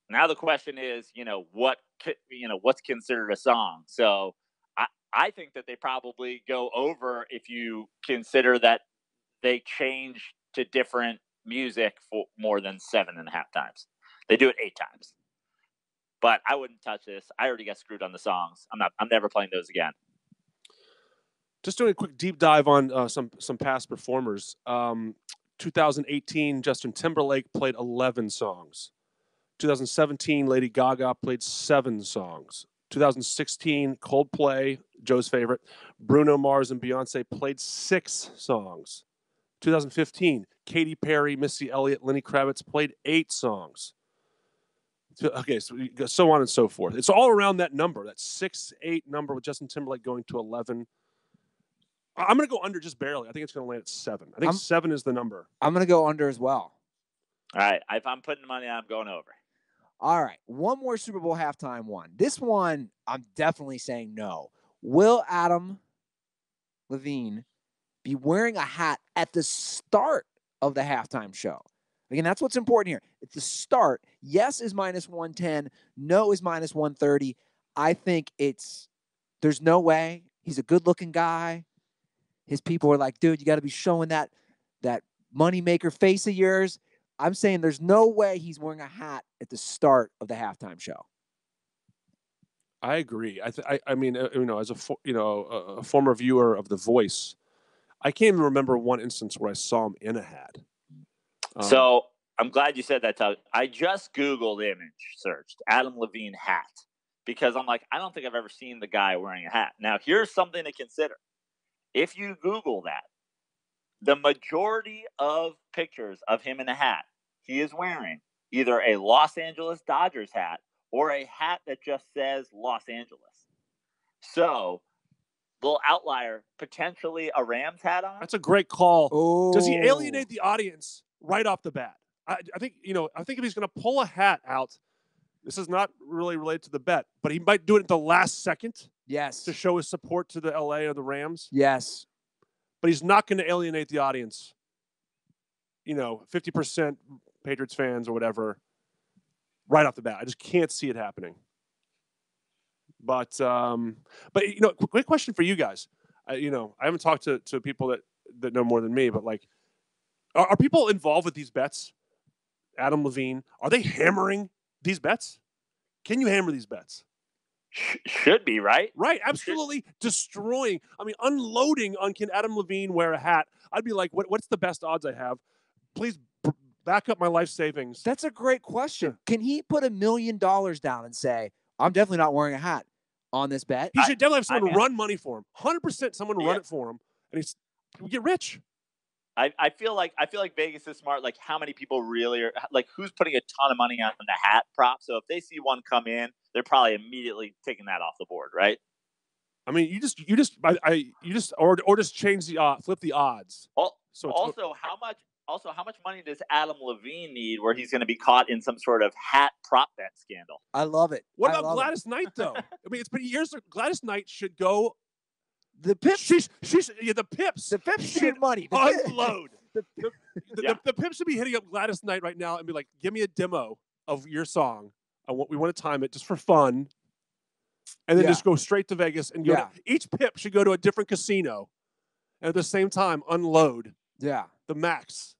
Now the question is, what's considered a song? So I think that they probably go over if you consider that they change to different music for more than 7.5 times. They do it 8 times. But I wouldn't touch this. I already got screwed on the songs. I'm never playing those again. Just doing a quick deep dive on some past performers. 2018, Justin Timberlake played 11 songs. 2017, Lady Gaga played 7 songs. 2016, Coldplay, Joe's favorite, Bruno Mars and Beyonce played 6 songs. 2015, Katy Perry, Missy Elliott, Lenny Kravitz played 8 songs. Okay, so on and so forth. It's all around that number, that 6-8 number, with Justin Timberlake going to 11. I'm going to go under just barely. I think it's going to land at 7. I think 7 is the number. I'm going to go under as well. All right. If I'm putting money on, I'm going over. All right. One more Super Bowl halftime one. This one, I'm definitely saying no. Will Adam Levine be wearing a hat at the start of the halftime show? Again, that's what's important here. At the start, yes is minus 110, no is minus 130. I think there's no way. He's a good-looking guy. His people are like, dude, you got to be showing that moneymaker face of yours. I'm saying there's no way he's wearing a hat at the start of the halftime show. I agree. I mean, as a former viewer of The Voice, I can't even remember one instance where I saw him in a hat. So I'm glad you said that, Tug. I just Googled image searched Adam Levine hat because I'm like, I don't think I've ever seen the guy wearing a hat. Now, here's something to consider. If you Google that, the majority of pictures of him in a hat, he is wearing either a Los Angeles Dodgers hat or a hat that just says Los Angeles. So, little outlier, potentially a Rams hat on. That's a great call. Oh. Does he alienate the audience right off the bat? I think if he's going to pull a hat out, this is not really related to the bet, but he might do it at the last second. Yes. To show his support to the LA or the Rams. Yes. But he's not going to alienate the audience. 50% Patriots fans or whatever, right off the bat. I just can't see it happening. But quick question for you guys. I haven't talked to people that know more than me, but like, are people involved with these bets? Adam Levine, are they hammering these bets? Can you hammer these bets? Should be, right? Right, absolutely destroying. I mean, unloading on can Adam Levine wear a hat? I'd be like, what's the best odds I have? Please back up my life savings. That's a great question. Can he put $1 million down and say, I'm definitely not wearing a hat on this bet? He should definitely have someone run money for him. 100% someone run it for him, and he'll get rich. I feel like Vegas is smart. Like, how many people really are like, who's putting a ton of money on the hat prop? So if they see one come in, they're probably immediately taking that off the board, right? I mean, you just change the flip the odds. Also, how much money does Adam Levine need where he's going to be caught in some sort of hat prop bet scandal? I love it. What about Gladys Knight though? I mean, it's been years. Gladys Knight should go. The Pips. The Pips. The Pips should money. Unload. The Pips should be hitting up Gladys Knight right now and be like, "Give me a demo of your song. We want to time it just for fun, and then just go straight to Vegas and go. Each Pip should go to a different casino, and at the same time unload. Yeah, the max.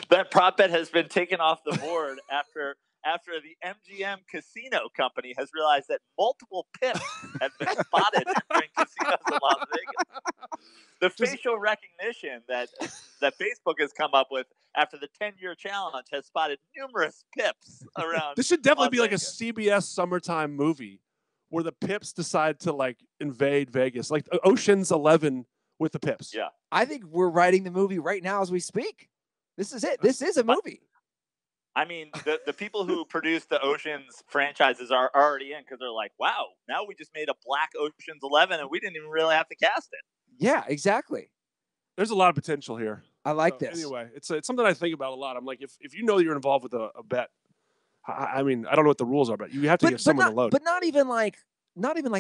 That prop bet has been taken off the board after the MGM Casino Company has realized that multiple pips have been spotted entering casinos in Las Vegas. The facial recognition that Facebook has come up with after the 10-year challenge has spotted numerous pips around. This should definitely Las be like a Vegas. CBS summertime movie where the pips decide to like invade Vegas, like Ocean's 11 with the pips. Yeah, I think we're writing the movie right now as we speak. This is it. This is a movie. I mean, the people who produce the Ocean's franchises are already in because they're like, wow, now we just made a black Ocean's 11 and we didn't even really have to cast it. Yeah, exactly. There's a lot of potential here. I like this. Anyway, it's something I think about a lot. I'm like, if you know you're involved with a bet, I mean, I don't know what the rules are, but you have to give someone a load. But not even like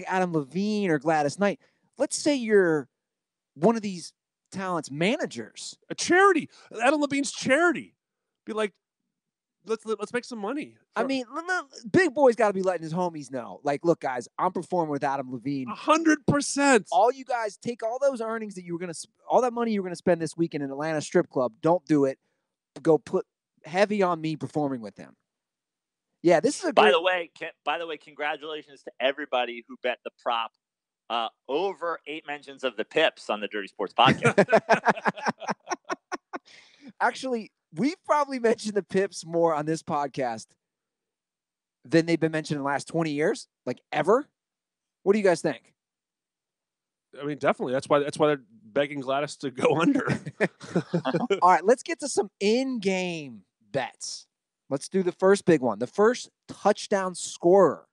Adam Levine or Gladys Knight. Let's say you're one of these talents' managers. A charity. Adam Levine's charity. Be like, let's make some money. I mean, big boy's got to be letting his homies know. Like, look, guys, I'm performing with Adam Levine. 100%. All you guys take all those earnings that all that money you were gonna spend this weekend in Atlanta strip club. Don't do it. Go put heavy on me performing with them. Yeah, this is a great. By the way, congratulations to everybody who bet the prop over 8 mentions of the pips on the Dirty Sports Podcast. Actually, we've probably mentioned the Pips more on this podcast than they've been mentioned in the last 20 years, like ever. What do you guys think? I mean, definitely. That's why they're begging Gladys to go under. All right, let's get to some in-game bets. Let's do the first big one. The first touchdown scorer.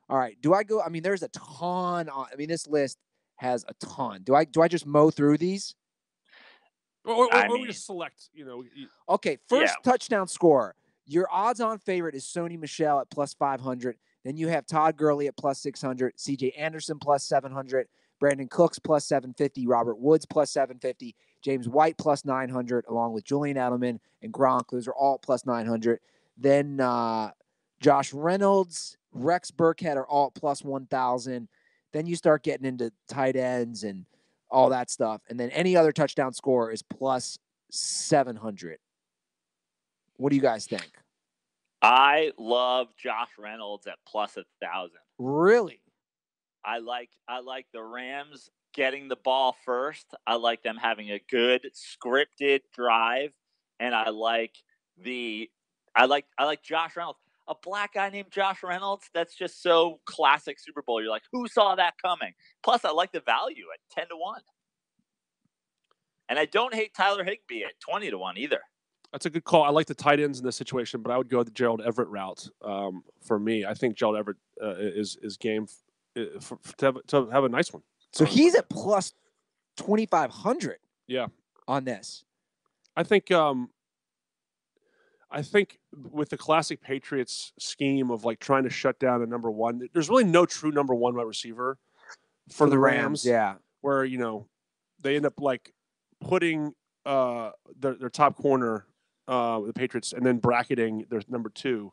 All right, do I go? I mean, there's a ton on. I mean, this list has a ton. Do I just mow through these? Or we just select, Okay, first touchdown scorer. Your odds-on favorite is Sony Michel at plus 500. Then you have Todd Gurley at plus 600, CJ Anderson plus 700, Brandon Cooks plus 750, Robert Woods plus 750, James White plus 900, along with Julian Edelman and Gronk. Those are all plus 900. Then Josh Reynolds, Rex Burkhead are all at plus 1,000. Then you start getting into tight ends and all that stuff. And then any other touchdown scorer is plus 700. What do you guys think? I love Josh Reynolds at plus 1,000. Really? I like the Rams getting the ball first. I like them having a good scripted drive, and I like Josh Reynolds. A black guy named Josh Reynolds, that's just so classic Super Bowl. You're like, who saw that coming? Plus, I like the value at 10-1. And I don't hate Tyler Higbee at 20-1 either. That's a good call. I like the tight ends in this situation, but I would go the Gerald Everett route. For me, I think Gerald Everett is game to have a nice one. So he's at plus 2,500. Yeah, on this. I think with the classic Patriots scheme of like trying to shut down a number one, there's really no true number one wide receiver for the Rams. Yeah, where they end up like putting their top corner. The Patriots, and then bracketing their number two.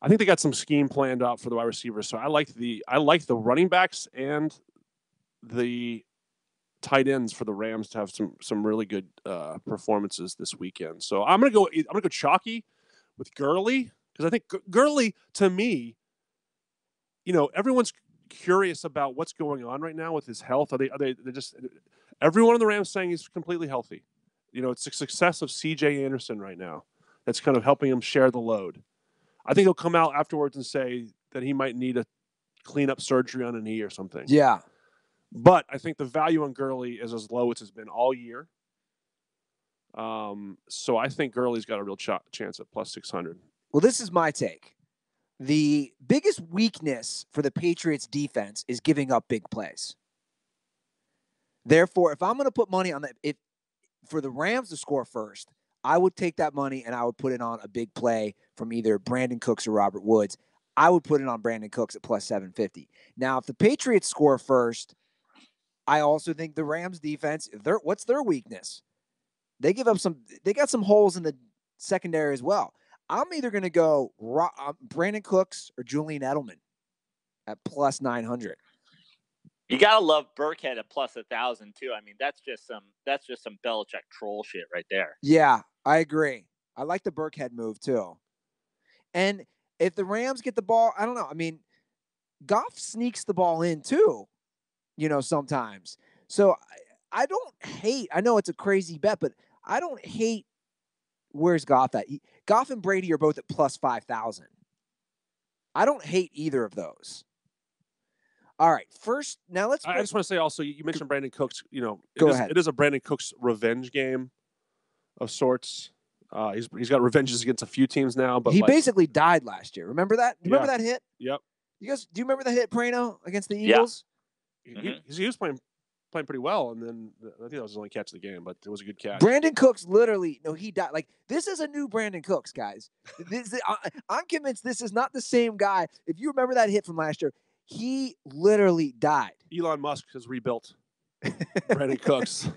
I think they got some scheme planned out for the wide receivers. So I like the running backs and the tight ends for the Rams to have some really good performances this weekend. So I'm gonna go chalky with Gurley because I think Gurley, to me, everyone's curious about what's going on right now with his health. Are they just everyone in the Rams saying he's completely healthy? It's the success of CJ Anderson right now that's kind of helping him share the load. I think he'll come out afterwards and say that he might need a cleanup surgery on a knee or something. Yeah. But I think the value on Gurley is as low as it's been all year. So I think Gurley's got a real chance at plus 600. Well, this is my take. The biggest weakness for the Patriots defense is giving up big plays. Therefore, if I'm going to put money on that, for the Rams to score first, I would take that money and I would put it on a big play from either Brandon Cooks or Robert Woods. I would put it on Brandon Cooks at plus 750. Now, if the Patriots score first, I also think the Rams defense, what's their weakness? They got some holes in the secondary as well. I'm either going to go Brandon Cooks or Julian Edelman at plus 900. You gotta love Burkhead at plus 1,000 too. I mean, that's just some Belichick troll shit right there. Yeah, I agree. I like the Burkhead move too. And if the Rams get the ball, I don't know. I mean, Goff sneaks the ball in too, sometimes. So I don't hate. I know it's a crazy bet, but I don't hate. Where's Goff at? Goff and Brady are both at plus 5,000. I don't hate either of those. All right, first, now let's. I just want to say also, you mentioned Brandon Cooks. Go ahead. It is a Brandon Cooks revenge game of sorts. He's got revenges against a few teams now, but he basically died last year. Remember that? Remember that hit? Yep. You guys, do you remember that hit, Prano, against the Eagles? Yeah. He was playing pretty well, and then I think that was his only catch of the game, but it was a good catch. Brandon Cooks he died. Like, this is a new Brandon Cooks, guys. I'm convinced this is not the same guy. If you remember that hit from last year, he literally died. Elon Musk has rebuilt Brandon Cooks.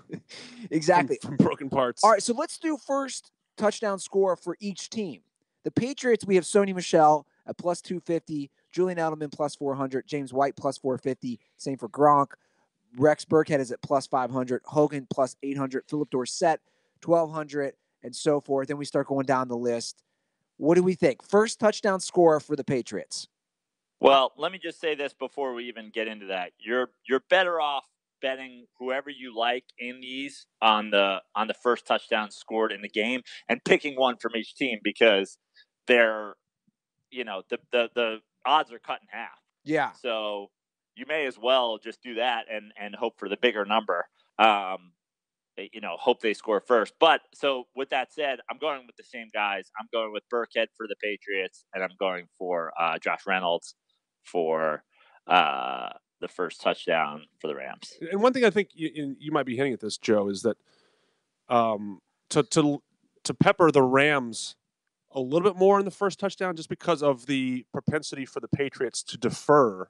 Exactly. From broken parts. All right, so let's do first touchdown score for each team. The Patriots, we have Sony Michel at plus 250, Julian Edelman plus 400, James White plus 450, same for Gronk. Rex Burkhead is at plus 500, Hogan plus 800, Philip Dorsett 1,200, and so forth. Then we start going down the list. What do we think? First touchdown score for the Patriots. Well, let me just say this before we even get into that. You're better off betting whoever you like in these on the first touchdown scored in the game and picking one from each team because they're, the odds are cut in half. Yeah. So you may as well just do that and hope for the bigger number. Hope they score first. But so with that said, I'm going with the same guys. I'm going with Burkhead for the Patriots, and I'm going for Josh Reynolds for the first touchdown for the Rams. And one thing I think you might be hinting at this, Joe, is that to pepper the Rams a little bit more in the first touchdown, just because of the propensity for the Patriots to defer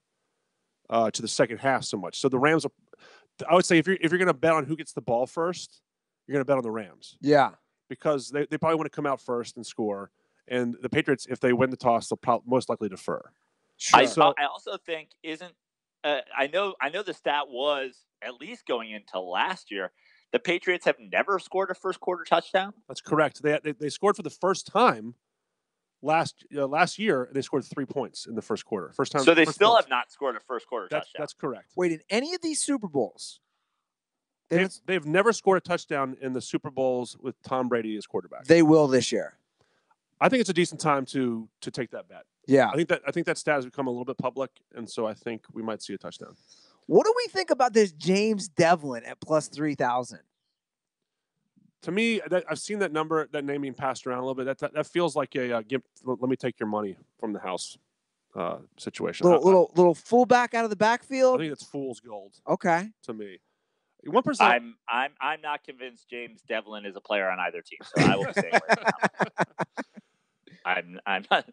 to the second half so much. So the Rams, I would say, if you're going to bet on who gets the ball first, you're going to bet on the Rams. Yeah, because they probably want to come out first and score. And the Patriots, if they win the toss, they'll most likely defer. Sure. I also think I know the stat was, at least going into last year, the Patriots have never scored a first quarter touchdown. That's correct. They scored for the first time last year. They scored 3 points in the first quarter. First time. So they still have not scored a first quarter touchdown. That's correct. Wait, in any of these Super Bowls, they've never scored a touchdown in the Super Bowls with Tom Brady as quarterback. They will this year. I think it's a decent time to take that bet. Yeah, I think that stat has become a little bit public, and so I think we might see a touchdown. What do we think about this James Devlin at plus 3,000? To me, I've seen that name being passed around a little bit. That feels like a let me take your money from the house situation. Little fullback out of the backfield. I think it's fool's gold. Okay, to me, 1%. I'm not convinced James Devlin is a player on either team, so I will stay away from that. I'm not.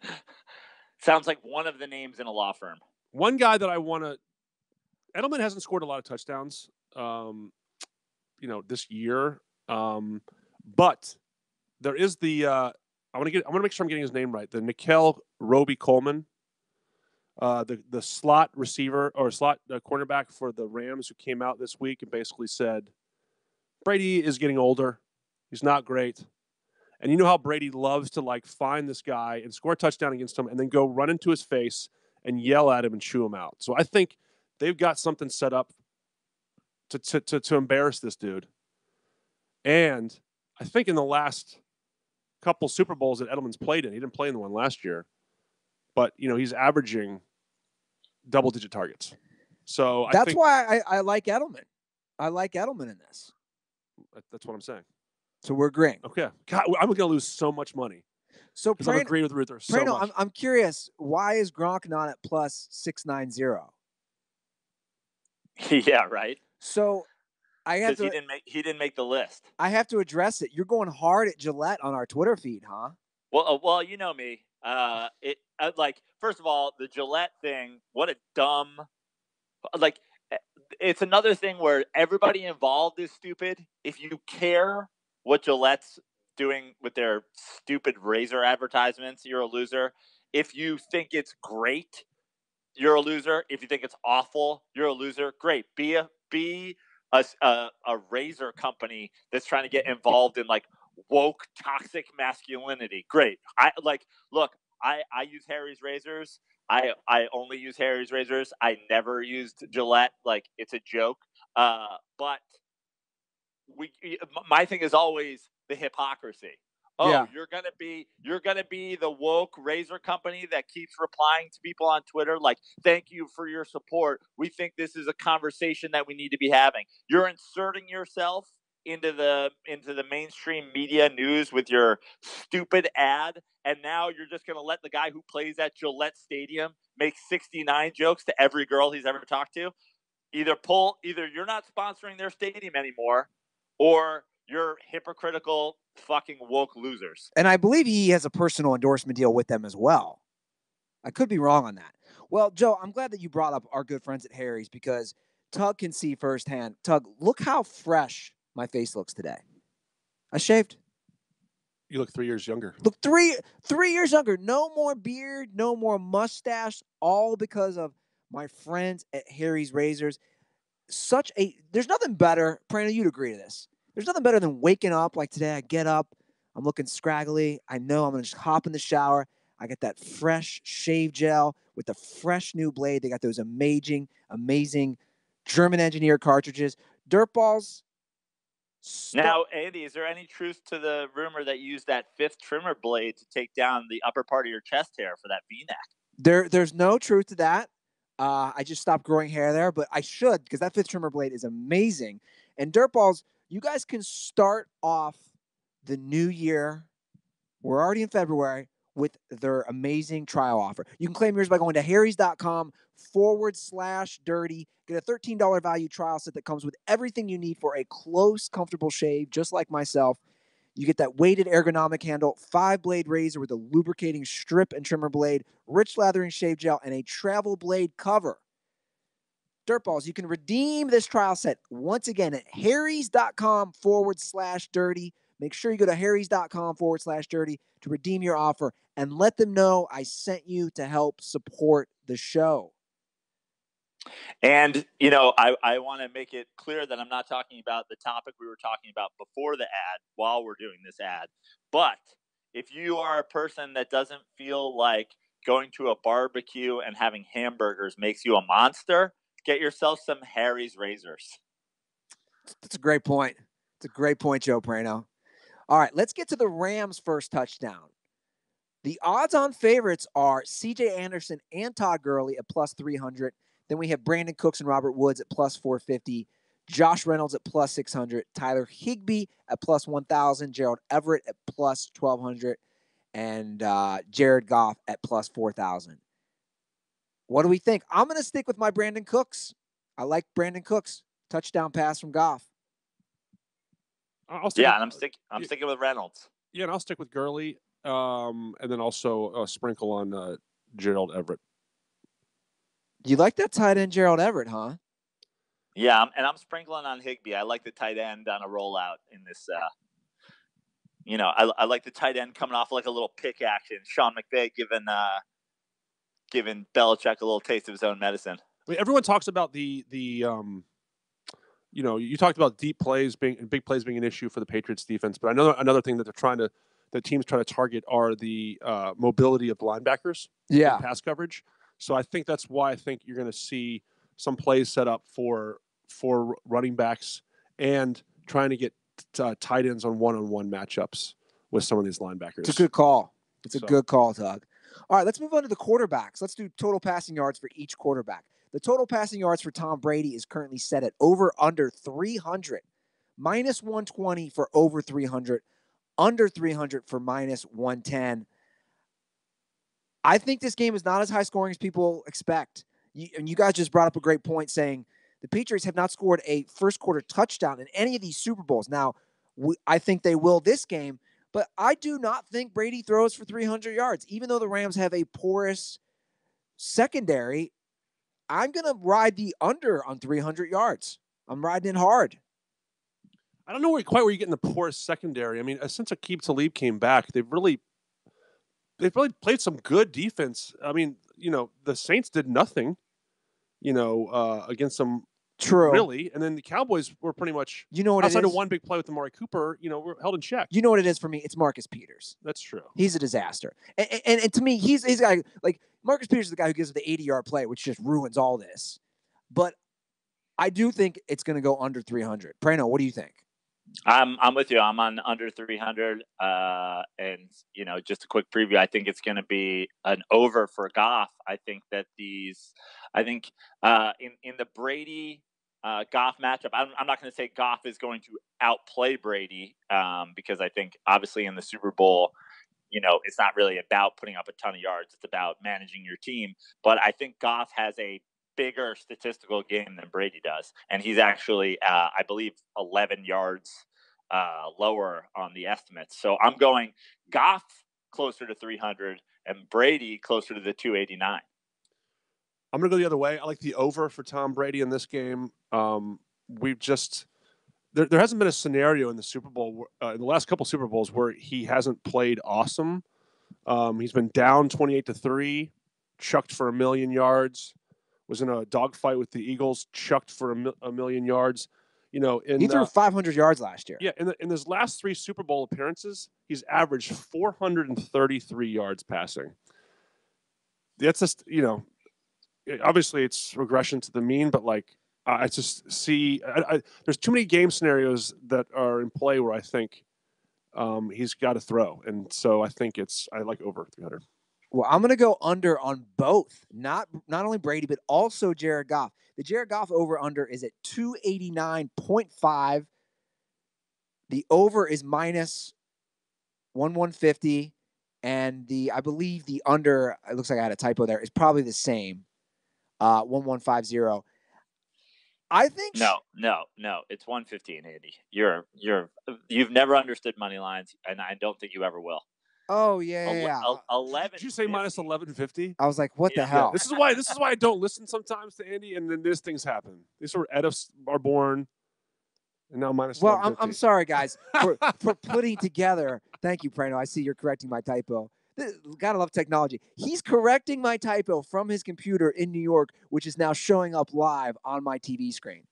Sounds like one of the names in a law firm. One guy that I want to. Edelman hasn't scored a lot of touchdowns, this year. But there is the. I want to make sure I'm getting his name right. The Nickel Roby Coleman, the slot receiver or slot cornerback for the Rams, who came out this week and basically said, Brady is getting older. He's not great. And you know how Brady loves to find this guy and score a touchdown against him and then go run into his face and yell at him and chew him out. So I think they've got something set up to embarrass this dude. And I think in the last couple Super Bowls that Edelman's played in, he didn't play in the one last year, but he's averaging double-digit targets. So that's why I like Edelman. I like Edelman in this. That's what I'm saying. So we're agreeing. Okay. God, I'm going to lose so much money. So I'm agreeing with Ruther so much. I'm curious. Why is Gronk not at plus 690? Yeah, right. So I have to. He didn't make the list. I have to address it. You're going hard at Gillette on our Twitter feed, huh? Well, you know me. First of all, the Gillette thing. What a dumb. It's another thing where everybody involved is stupid. If you care what Gillette's doing with their stupid razor advertisements, you're a loser. If you think it's great, you're a loser. If you think it's awful, you're a loser. Great. Be a razor company that's trying to get involved in woke toxic masculinity. Great. I use Harry's razors. I only use Harry's razors. I never used Gillette. It's a joke. But my thing is always the hypocrisy. Oh, yeah. You're gonna be the woke razor company that keeps replying to people on Twitter thank you for your support. We think this is a conversation that we need to be having. You're inserting yourself into the mainstream media news with your stupid ad, and now you're just gonna let the guy who plays at Gillette Stadium make 69 jokes to every girl he's ever talked to. Either you're not sponsoring their stadium anymore, or you're hypocritical fucking woke losers. And I believe he has a personal endorsement deal with them as well. I could be wrong on that. Well, Joe, I'm glad that you brought up our good friends at Harry's, because Tug can see firsthand. Tug, look how fresh my face looks today. I shaved. You look 3 years younger. Look, 3 years younger. No more beard, no more mustache, all because of my friends at Harry's Razors. There's nothing better, Prano, you'd agree to this. There's nothing better than waking up like today. I get up, I'm looking scraggly. I know I'm going to just hop in the shower. I get that fresh shave gel with the fresh new blade. They got those amazing German engineered cartridges. Dirt balls. Now, Andy, is there any truth to the rumor that you used that 5th trimmer blade to take down the upper part of your chest hair for that V-neck? There's no truth to that. I just stopped growing hair there, but I should because that 5th trimmer blade is amazing. And dirt balls, you guys can start off the new year. We're already in February with their amazing trial offer. You can claim yours by going to harrys.com/dirty. Get a $13 value trial set that comes with everything you need for a close, comfortable shave, just like myself. You get that weighted ergonomic handle, 5-blade razor with a lubricating strip and trimmer blade, rich lathering shave gel, and a travel blade cover. Dirtballs, you can redeem this trial set once again at harrys.com/dirty. Make sure you go to harrys.com/dirty to redeem your offer and let them know I sent you to help support the show. And, I want to make it clear that I'm not talking about the topic we were talking about before the ad while we're doing this ad. But if you are a person that doesn't feel like going to a barbecue and having hamburgers makes you a monster, get yourself some Harry's razors. That's a great point. It's a great point, Joe Prano. All right, let's get to the Rams' first touchdown. The odds-on favorites are C.J. Anderson and Todd Gurley at plus 300. Then we have Brandon Cooks and Robert Woods at plus 450. Josh Reynolds at plus 600. Tyler Higbee at plus 1,000. Gerald Everett at plus 1,200. And Jared Goff at plus 4,000. What do we think? I'm going to stick with my Brandon Cooks. I like Brandon Cooks. Touchdown pass from Goff. And I'm sticking with Reynolds. Yeah, and I'll stick with Gurley. And then also a sprinkle on Gerald Everett. You like that tight end Gerald Everett, huh? Yeah, and I'm sprinkling on Higbee. I like the tight end on a rollout in this. I like the tight end coming off like a little pick action. Sean McVay giving Belichick a little taste of his own medicine. I mean, everyone talks about the you talked about big plays being an issue for the Patriots defense, but I know another thing that the team's trying to target are the mobility of the linebackers. Yeah, in pass coverage. So I think that's why I think you're going to see some plays set up for running backs and trying to get tight ends on one-on-one matchups with some of these linebackers. It's a good call. It's a good call, Tug. All right, let's move on to the quarterbacks. Let's do total passing yards for each quarterback. The total passing yards for Tom Brady is currently set at under 300. Minus 120 for over 300. Under 300 for minus 110. I think this game is not as high scoring as people expect. And you guys just brought up a great point saying the Patriots have not scored a first quarter touchdown in any of these Super Bowls. Now, I think they will this game, but I do not think Brady throws for 300 yards. Even though the Rams have a porous secondary, I'm going to ride the under on 300 yards. I'm riding it hard. I don't know quite where you're getting the porous secondary. I mean, since Aqib Talib came back, they've really played some good defense. I mean, the Saints did nothing, against them. True. Really. And then the Cowboys were pretty much, outside of one big play with Amari Cooper, were held in check. You know what it is for me? It's Marcus Peters. That's true. He's a disaster. And to me, he's a guy, like Marcus Peters is the guy who gives the 80-yard play, which just ruins all this. But I do think it's going to go under 300. Prano, what do you think? I'm with you. I'm on under 300. And, just a quick preview. I think it's going to be an over for Goff. I think that in the Brady Goff matchup, I'm not going to say Goff is going to outplay Brady because I think obviously in the Super Bowl, it's not really about putting up a ton of yards. It's about managing your team. But I think Goff has a bigger statistical game than Brady does. And he's actually, I believe, 11 yards lower on the estimates. So I'm going Goff closer to 300 and Brady closer to the 289. I'm going to go the other way. I like the over for Tom Brady in this game. We've just there hasn't been a scenario in the Super Bowl in the last couple Super Bowls where he hasn't played awesome. He's been down 28-3, chucked for 1,000,000 yards. Was in a dogfight with the Eagles, chucked for 1,000,000 yards. He threw 500 yards last year. Yeah, in his last 3 Super Bowl appearances, he's averaged 433 yards passing. That's just obviously it's regression to the mean, but like I just see there's too many game scenarios that are in play where I think he's got to throw, and so I think I like over 300. Well, I'm going to go under on both. Not only Brady, but also Jared Goff. The Jared Goff over-under is at 289.5. The over is minus 150. And I believe the under, it looks like I had a typo there, is probably the same, 1150. I think no, it's 115, Andy. You've never understood money lines, and I don't think you ever will. Oh yeah. 11. Did you say minus 1150? I was like, what the hell? Yeah, this is why I don't listen sometimes to Andy, and then these things happen. These sort of edits are born, and now minus. Well, I'm sorry, guys, for putting together. Thank you, Prano. I see you're correcting my typo. Gotta love technology. He's correcting my typo from his computer in New York, which is now showing up live on my TV screen.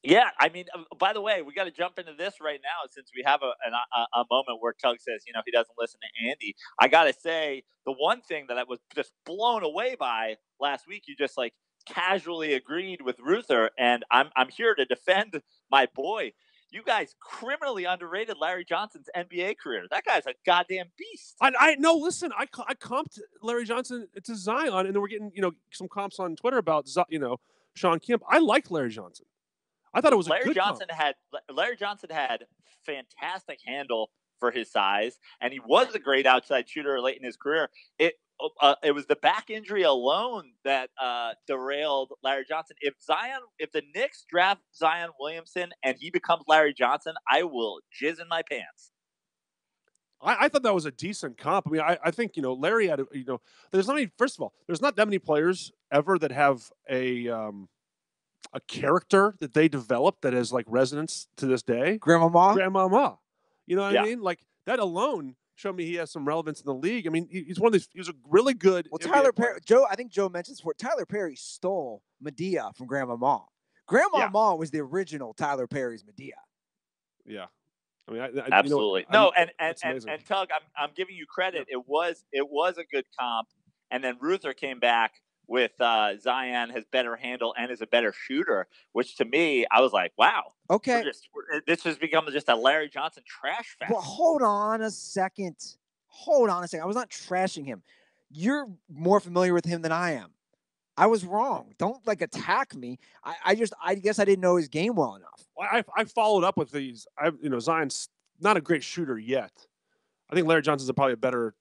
Yeah, I mean, by the way, we got to jump into this right now since we have a moment where Tug says, he doesn't listen to Andy. I got to say, the one thing that I was just blown away by last week, you just like casually agreed with Ruther, and I'm here to defend my boy. You guys criminally underrated Larry Johnson's NBA career. That guy's a goddamn beast. I know. Listen, I comped Larry Johnson to Zion, and then we're getting some comps on Twitter about Sean Kemp. I liked Larry Johnson. I thought it was a good comp. Larry Johnson had fantastic handle for his size, and he was a great outside shooter late in his career. It was the back injury alone that derailed Larry Johnson. If the Knicks draft Zion Williamson and he becomes Larry Johnson, I will jizz in my pants. I thought that was a decent comp. I mean, I think Larry had there's not many. First of all, there's not that many players ever that have a character that they developed that has like resonance to this day. Grandmama. You know what I mean? Like that alone showed me he has some relevance in the league. I mean, he's one of these. He was a really good. Well, Tyler Perry. I think Joe mentioned this before. Tyler Perry stole Medea from Grandmama. Grandmama was the original Tyler Perry's Medea. Yeah. I mean, absolutely. And Tug, I'm giving you credit. Yeah. It was a good comp, and then Ruther came back with Zion has better handle and is a better shooter, which to me, I was like, wow. Okay. This has become just a Larry Johnson trash fest. Well, hold on a second. I was not trashing him. You're more familiar with him than I am. I was wrong. Don't attack me. I guess I didn't know his game well enough. Well, I followed up with these. Zion's not a great shooter yet. I think Larry Johnson's probably a better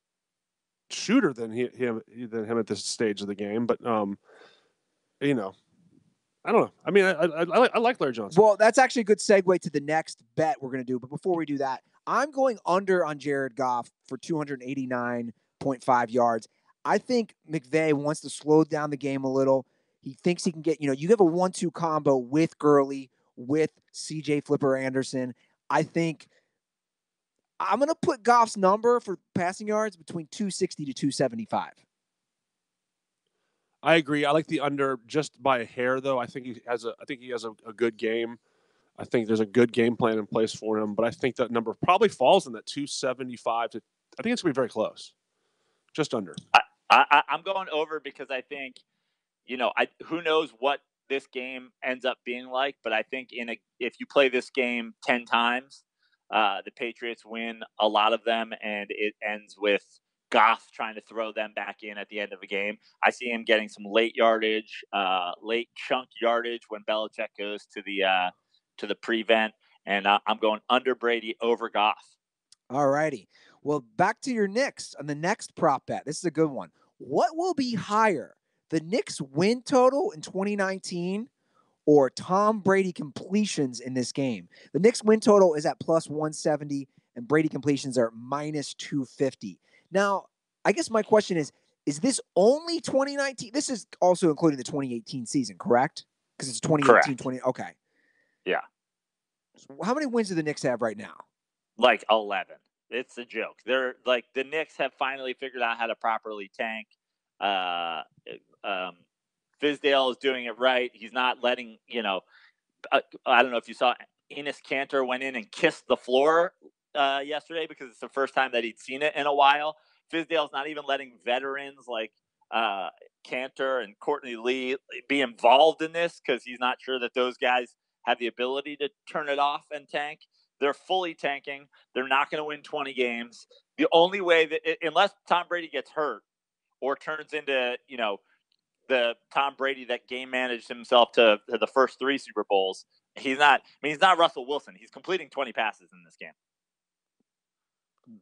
shooter than him at this stage of the game. But I don't know. I mean, I like Larry Johnson. Well, that's actually a good segue to the next bet we're going to do. But before we do that, I'm going under on Jared Goff for 289.5 yards. I think McVay wants to slow down the game a little. He thinks he can get, you have a 1-2 combo with Gurley, with CJ Flipper Anderson. I think I'm going to put Goff's number for passing yards between 260 to 275. I agree. I like the under just by a hair, though. I think he has a good game. I think there's a good game plan in place for him, but I think that number probably falls in that 275 to. I think it's going to be very close, just under. I'm going over because I think, who knows what this game ends up being like, but I think if you play this game 10 times, the Patriots win a lot of them, and it ends with Goff trying to throw them back in at the end of a game. I see him getting some late yardage, late chunk yardage when Belichick goes to the prevent, and I'm going under Brady, over Goff. All righty. Well, back to your Knicks on the next prop bet. This is a good one. What will be higher, the Knicks win total in 2019 or Tom Brady completions in this game? The Knicks win total is at plus 170 and Brady completions are minus 250. Now, I guess my question is this only 2019? This is also including the 2018 season, correct? Because it's 2018, 20. Okay. Yeah. So how many wins do the Knicks have right now? Like 11. It's a joke. They're like, the Knicks have finally figured out how to properly tank. Fizdale is doing it right. He's not letting, I don't know if you saw Enes Kanter went in and kissed the floor yesterday because it's the first time that he'd seen it in a while. Fizdale's not even letting veterans like Cantor and Courtney Lee be involved in this because he's not sure that those guys have the ability to turn it off and tank. They're fully tanking. They're not going to win 20 games. The only way that, unless Tom Brady gets hurt or turns into, the Tom Brady that game managed himself to the first 3 Super Bowls, he's not Russell Wilson. He's completing 20 passes in this game.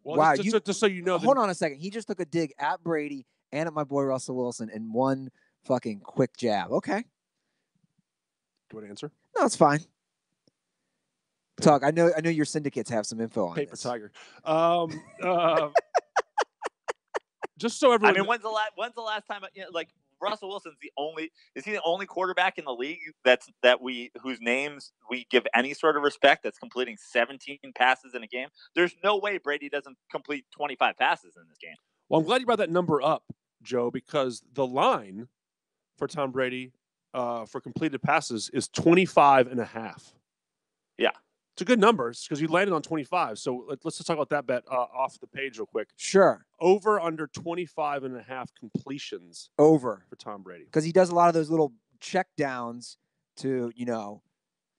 Well, wow, just so you know. Hold on a second. He just took a dig at Brady and at my boy Russell Wilson in one fucking quick jab. Okay. Do you want to answer? No, it's fine. Tug, I know your syndicates have some info on Paper this. Tiger. Just so everyone. I mean, when's the last time? Russell Wilson's is he the only quarterback in the league whose names we give any sort of respect that's completing 17 passes in a game? There's no way Brady doesn't complete 25 passes in this game. Well, I'm glad you brought that number up, Joe, because the line for Tom Brady for completed passes is 25.5. Yeah. It's a good number because you landed on 25. So let's just talk about that bet off the page real quick. Sure. Over under 25.5 completions. Over. For Tom Brady. Because he does a lot of those little check downs to,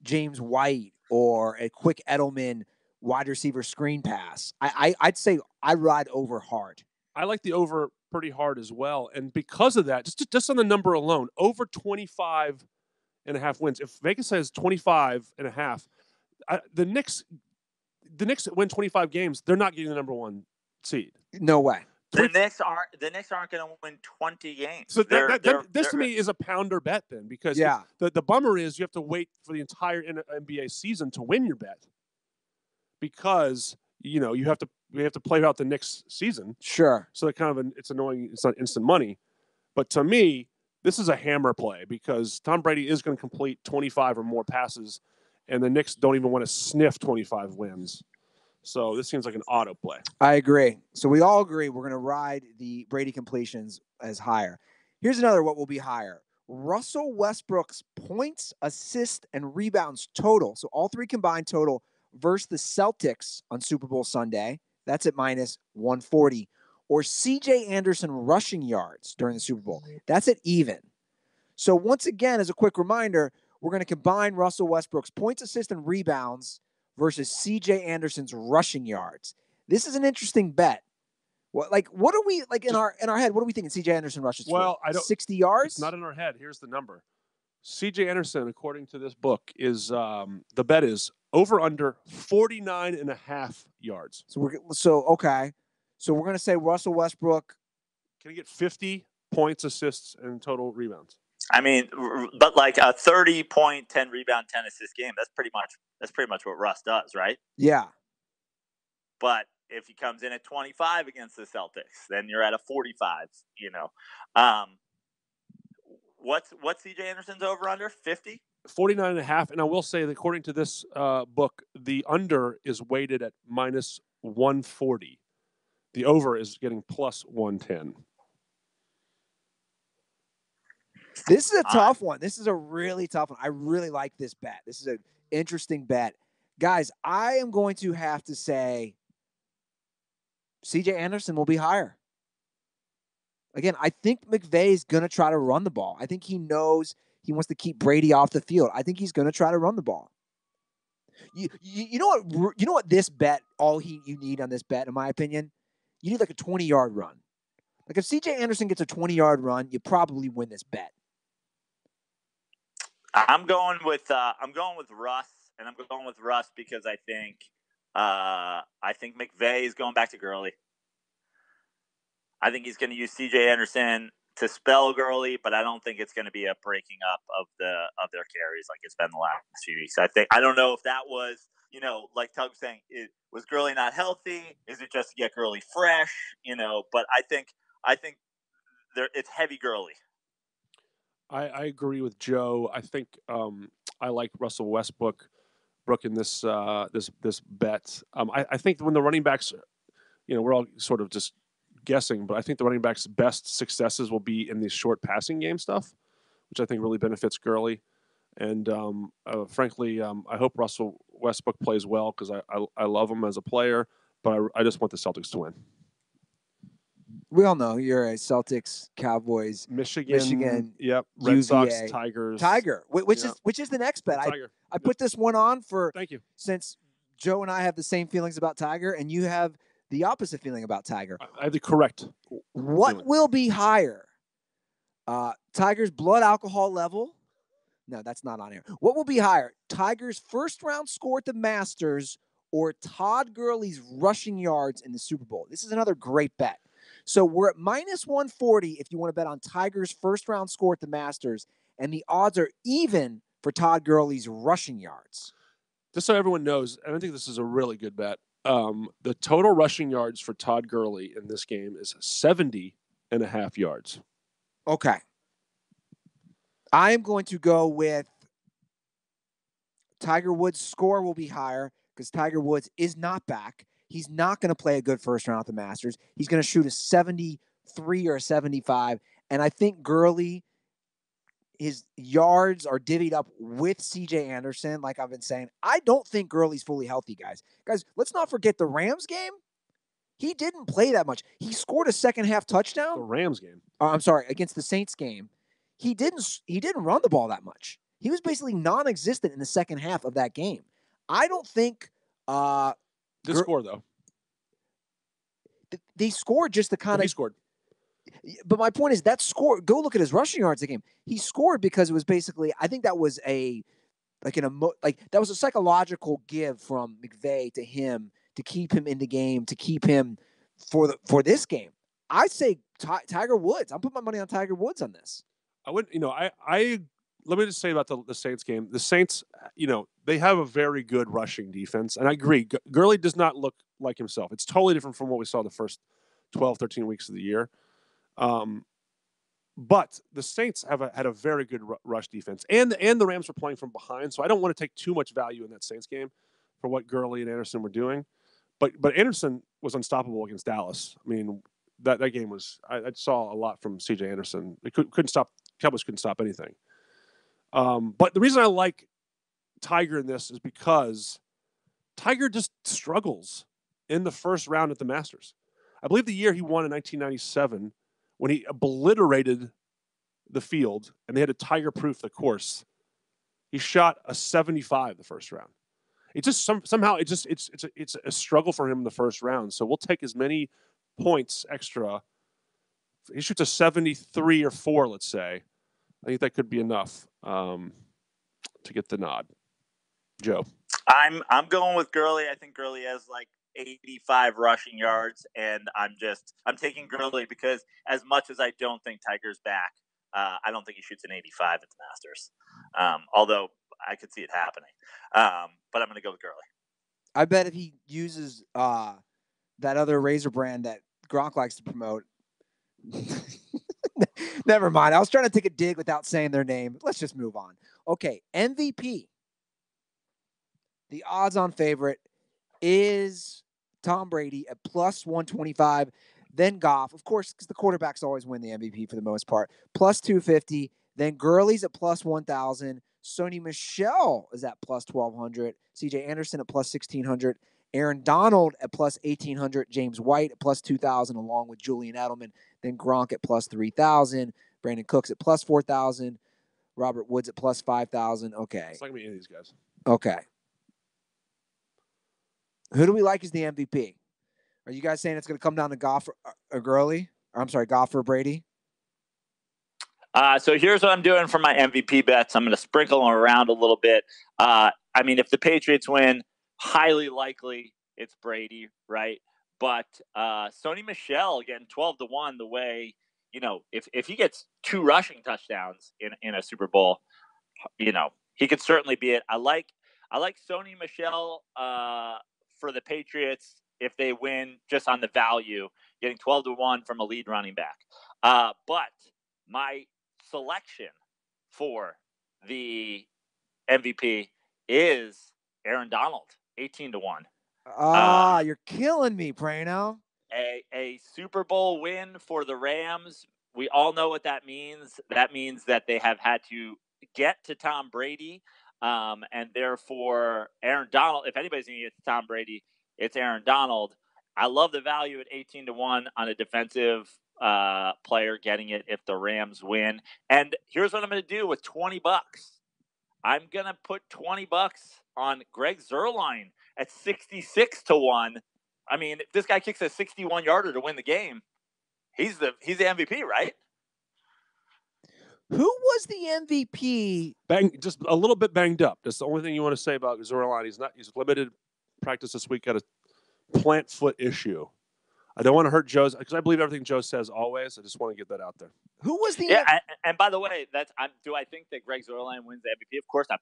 James White or a quick Edelman wide receiver screen pass. I'd say I ride over hard. I like the over pretty hard as well. And because of that, just on the number alone, over 25.5 wins. If Vegas says 25.5, the Knicks win 25 games. They're not getting the number 1 seed. No way. The Knicks aren't going to win 20 games. So this to me is a pounder bet then, because the bummer is you have to wait for the entire NBA season to win your bet, because you have to play out the Knicks season. Sure. So it's annoying. It's not instant money, but to me, this is a hammer play because Tom Brady is going to complete 25 or more passes. And the Knicks don't even want to sniff 25 wins. So this seems like an auto play. I agree. So we all agree we're going to ride the Brady completions as higher. Here's another what will be higher. Russell Westbrook's points, assists, and rebounds total. So all 3 combined total versus the Celtics on Super Bowl Sunday. That's at minus 140. Or CJ Anderson rushing yards during the Super Bowl. That's at even. So once again, as a quick reminder, we're going to combine Russell Westbrook's points, assists, and rebounds versus C.J. Anderson's rushing yards. This is an interesting bet. What are we in our head? What are we thinking? C.J. Anderson rushes for? 60 yards. It's not in our head. Here's the number. C.J. Anderson, according to this book, is the bet is over under 49.5 yards. Okay. So we're going to say Russell Westbrook. Can he get 50 points, assists, and total rebounds? I mean, but like a 30-point, 10 rebound, 10 assist game, that's pretty much what Russ does, right? Yeah. But if he comes in at 25 against the Celtics, then you're at a 45, What's CJ Anderson's over under? 50? 49.5. And I will say that according to this book, the under is weighted at minus 140. The over is getting plus 110. This is a tough one. This is a really tough one. I really like this bet. This is an interesting bet. Guys, I am going to have to say C.J. Anderson will be higher. Again, I think McVay is going to try to run the ball. I think he knows he wants to keep Brady off the field. I think he's going to try to run the ball. You know what this bet, you need on this bet, in my opinion? You need like a 20-yard run. Like if C.J. Anderson gets a 20-yard run, you probably win this bet. I'm going with Russ, and I'm going with Russ because I think McVay is going back to Gurley. I think he's going to use C.J. Anderson to spell Gurley, but I don't think it's going to be a breaking up of their carries like it's been the last few weeks. I don't know if that was, like Tug saying, was Gurley not healthy? Is it just to get Gurley fresh? But I think it's heavy Gurley. I agree with Joe. I think I like Russell Westbrook in this bet. I think when the running backs, we're all sort of just guessing, but I think the running backs' best successes will be in the short passing game stuff, which I think really benefits Gurley. And frankly, I hope Russell Westbrook plays well because I love him as a player, but I just want the Celtics to win. We all know you're a Celtics, Cowboys, Michigan. Yep. Red UVA, Sox, Tigers. Tiger, which Yep. is the next bet. Tiger. I put this one on for Thank you. since Joe and I have the same feelings about Tiger, and you have the opposite feeling about Tiger. I have the correct. What feeling. will be higher? Tiger's blood alcohol level? No, that's not on here. What will be higher? Tiger's first round score at the Masters or Todd Gurley's rushing yards in the Super Bowl? This is another great bet. So we're at minus 140 if you want to bet on Tiger's first round score at the Masters, and the odds are even for Todd Gurley's rushing yards. Just so everyone knows, and I think this is a really good bet. The total rushing yards for Todd Gurley in this game is 70.5 yards. Okay. I am going to go with Tiger Woods' score will be higher because Tiger Woods is not back. He's not going to play a good first round at the Masters. He's going to shoot a 73 or a 75. And I think Gurley, his yards are divvied up with CJ Anderson, like I've been saying. I don't think Gurley's fully healthy, guys. Guys, let's not forget the Rams game. He didn't play that much. He scored a second half touchdown. The Rams game. I'm sorry, against the Saints game. He didn't run the ball that much. He was basically non-existent in the second half of that game. I don't think Did score though. They scored just the kind of he scored. But my point is that score. Go look at his rushing yards. The game he scored because it was basically. I think that was that was a psychological give from McVay to him to keep him in the game, to keep him for this game. I say Tiger Woods. I'm putting my money on Tiger Woods on this. I would, I let me just say about the Saints game. The Saints, they have a very good rushing defense, and I agree. Gurley does not look like himself. It's totally different from what we saw the first 12, 13 weeks of the year. But the Saints had a very good rush defense, and the Rams were playing from behind, so I don't want to take too much value in that Saints game for what Gurley and Anderson were doing. But Anderson was unstoppable against Dallas. I mean, that game was I saw a lot from C.J. Anderson. They couldn't stop. Cowboys couldn't stop anything. But the reason I like Tiger in this is because Tiger just struggles in the first round at the Masters. I believe the year he won in 1997, when he obliterated the field and they had to Tiger-proof the course, he shot a 75 the first round. It just somehow it's a struggle for him in the first round. So we'll take as many points extra. He shoots a 73 or 4, let's say. I think that could be enough to get the nod. Joe, I'm going with Gurley. I think Gurley has like 85 rushing yards, and I'm taking Gurley because as much as I don't think Tiger's back, I don't think he shoots an 85 at the Masters. Although I could see it happening. But I'm going to go with Gurley. I bet if he uses that other razor brand that Gronk likes to promote. Never mind. I was trying to take a dig without saying their name. Let's just move on. Okay, MVP. The odds-on favorite is Tom Brady at plus 125. Then Goff, of course, because the quarterbacks always win the MVP for the most part, plus 250. Then Gurley's at plus 1,000. Sony Michel is at plus 1,200. C.J. Anderson at plus 1,600. Aaron Donald at plus 1,800. James White at plus 2,000, along with Julian Edelman. Then Gronk at plus 3,000. Brandon Cooks at plus 4,000. Robert Woods at plus 5,000. Okay. It's not going to be any of these guys. Okay. Who do we like as the MVP? Are you guys saying it's going to come down to Goff or Gurley? Or I'm sorry, Goff or Brady? So here's what I'm doing for my MVP bets. I'm going to sprinkle them around a little bit. I mean, if the Patriots win, highly likely it's Brady, right? But Sony Michel getting 12-1 the way, if he gets 2 rushing touchdowns in a Super Bowl, he could certainly be it. I like Sony Michel for the Patriots if they win just on the value, getting 12-1 from a lead running back. But my selection for the MVP is Aaron Donald, 18-1. You're killing me, Prano. A Super Bowl win for the Rams. We all know what that means. That means that they have had to get to Tom Brady. And therefore, Aaron Donald, if anybody's going to get to Tom Brady, it's Aaron Donald. I love the value at 18-1 on a defensive player getting it if the Rams win. And here's what I'm going to do with $20. I'm going to put $20 on Greg Zuerlein at 66-1. I mean, if this guy kicks a 61-yarder to win the game, he's the MVP, right? Who was the MVP? Just a little bit banged up. That's the only thing you want to say about Zuerlein. He's limited practice this week, got a plant foot issue. I don't want to hurt Joe's, because I believe everything Joe says always. I just want to get that out there. Who was the and by the way, do I think that Greg Zuerlein wins the MVP? Of course not.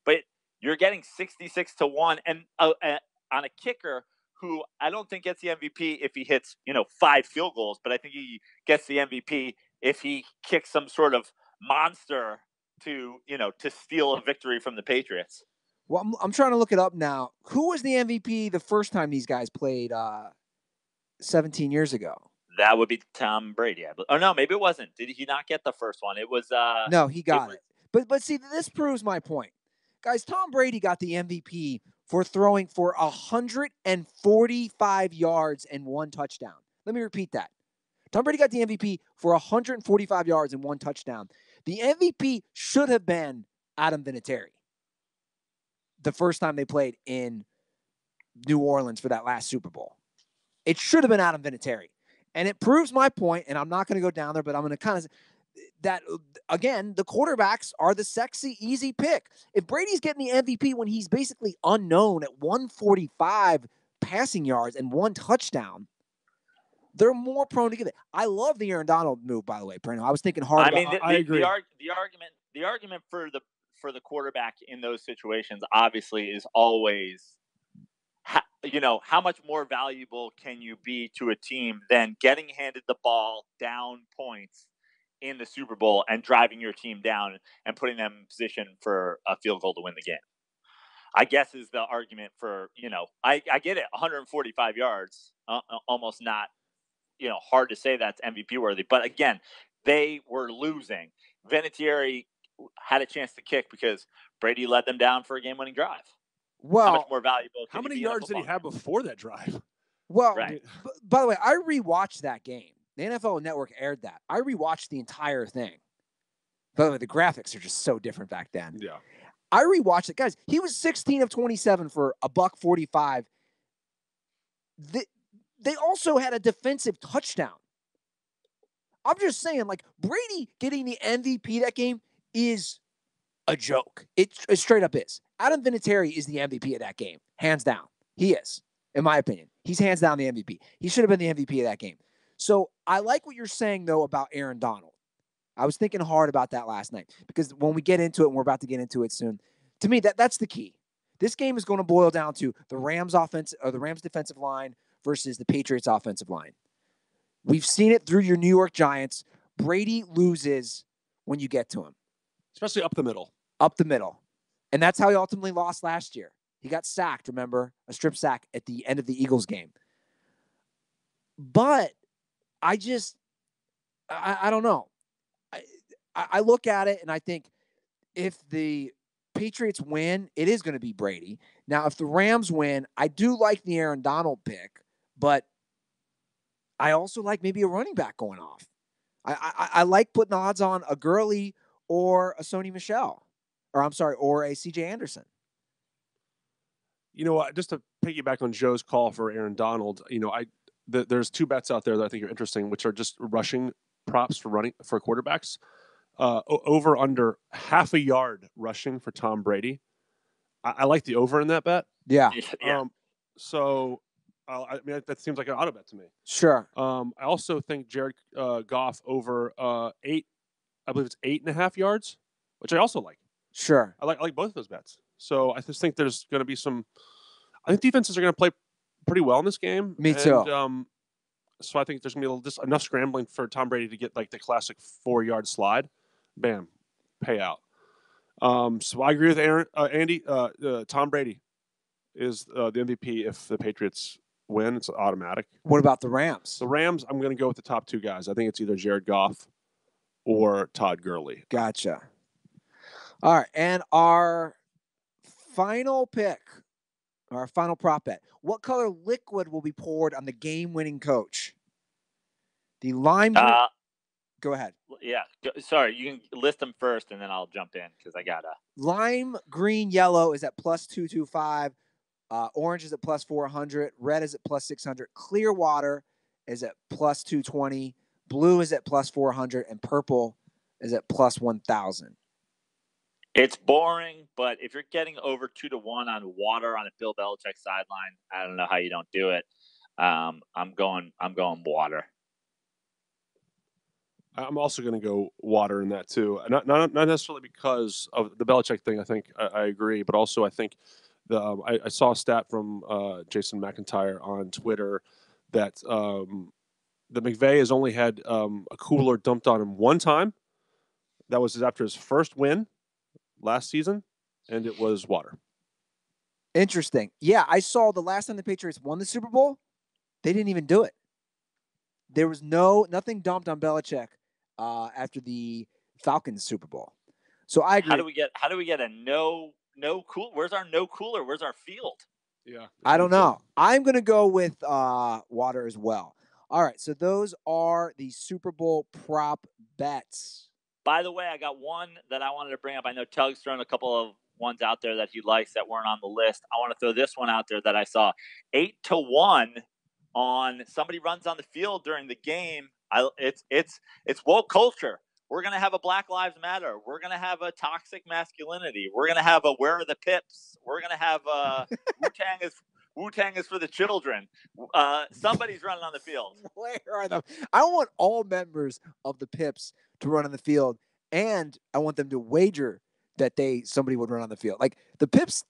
But you're getting 66-1 and on a kicker who I don't think gets the MVP if he hits 5 field goals, but I think he gets the MVP if he kicks some sort of monster to steal a victory from the Patriots. Well, I'm trying to look it up now. Who was the MVP the first time these guys played 17 years ago? That would be Tom Brady. Oh no, maybe it wasn't. Did he not get the first one? It was no, he got it. But see, this proves my point. Guys, Tom Brady got the MVP for throwing for 145 yards and 1 touchdown. Let me repeat that. Tom Brady got the MVP for 145 yards and 1 touchdown. The MVP should have been Adam Vinatieri the first time they played in New Orleans for that last Super Bowl. It should have been Adam Vinatieri. And it proves my point, and I'm not going to go down there, but I'm going to kind of that, again, the quarterbacks are the sexy, easy pick. If Brady's getting the MVP when he's basically unknown at 145 passing yards and 1 touchdown, they're more prone to give it. I love the Aaron Donald move, by the way, Brandon. I was thinking hard about I agree. The argument for the quarterback in those situations obviously is always how much more valuable can you be to a team than getting handed the ball down points in the Super Bowl and driving your team down and putting them in position for a field goal to win the game. I guess is the argument for, I get it, 145 yards, almost not, hard to say that's MVP worthy. But again, they were losing. Vinatieri had a chance to kick because Brady led them down for a game-winning drive. Well, how much more valuable? How many yards did he have before that drive? Well, right. By the way, I rewatched that game. The NFL Network aired that. I rewatched the entire thing. By the way, the graphics are just so different back then. Yeah. I rewatched it. Guys, he was 16 of 27 for $145. They also had a defensive touchdown. I'm just saying, Brady getting the MVP that game is a joke. It straight up is. Adam Vinatieri is the MVP of that game. Hands down. He is, in my opinion. He's hands down the MVP. He should have been the MVP of that game. So I like what you're saying, though, about Aaron Donald. I was thinking hard about that last night because when we get into it, and we're about to get into it soon, to me, that's the key. This game is going to boil down to the Rams offense or the Rams defensive line versus the Patriots offensive line. We've seen it through your New York Giants. Brady loses when you get to him. Especially up the middle. Up the middle. And that's how he ultimately lost last year. He got sacked, remember? A strip sack at the end of the Eagles game. But I don't know. I look at it and I think if the Patriots win, it is going to be Brady. Now, if the Rams win, I do like the Aaron Donald pick, but I also like maybe a running back going off. I like putting odds on a Gurley or a Sony Michel, or a CJ Anderson. You know what? Just to piggyback on Joe's call for Aaron Donald, there's 2 bets out there that I think are interesting, which are just rushing props for quarterbacks. Over under half a yard rushing for Tom Brady. I like the over in that bet. Yeah. So I mean that seems like an auto bet to me. Sure. I also think Jared Goff over 8. I believe it's 8.5 yards, which I also like. Sure. I like both of those bets. So I just think there's going to be some. I think defenses are going to play pretty well in this game. Me too. So I think there's going to be just enough scrambling for Tom Brady to get the classic 4-yard slide. Bam, payout. So I agree with Andy. Tom Brady is the MVP if the Patriots win. It's automatic. What about the Rams? The Rams, I'm going to go with the top 2 guys. I think it's either Jared Goff or Todd Gurley. Gotcha. All right, and our final pick Our final prop bet. What color liquid will be poured on the game-winning coach? The lime. Go ahead. Yeah. Sorry, you can list them first, and then I'll jump in because I gotta. Lime, green, yellow is at plus 225. Orange is at plus 400. Red is at plus 600. Clear water is at plus 220. Blue is at plus 400. And purple is at plus 1,000. It's boring, but if you're getting over 2-1 on water on a Bill Belichick sideline, I don't know how you don't do it. I'm going water. I'm also going to go water in that too. Not necessarily because of the Belichick thing. I think I agree, but also I think I saw a stat from Jason McIntyre on Twitter that the McVay has only had a cooler dumped on him one time. That was after his first win last season, and it was water. Interesting. Yeah, I saw the last time the Patriots won the Super Bowl, they didn't even do it. There was nothing dumped on Belichick after the Falcons Super Bowl. So I agree. How do we get a no cool? Where's our no cooler? Where's our field? Yeah, I don't know. I'm going to go with water as well. All right, so those are the Super Bowl prop bets. By the way, I got one that I wanted to bring up. I know Tug's thrown a couple of ones out there that he likes that weren't on the list. I want to throw this one out there that I saw. 8-1 on somebody runs on the field during the game. It's woke culture. We're going to have a Black Lives Matter. We're going to have a toxic masculinity. We're going to have a where are the pips? We're going to have Wu-Tang is for the children. Somebody's running on the field. Where are them? I want all members of the Pips to run on the field, and I want them to wager that somebody would run on the field. Like the Pips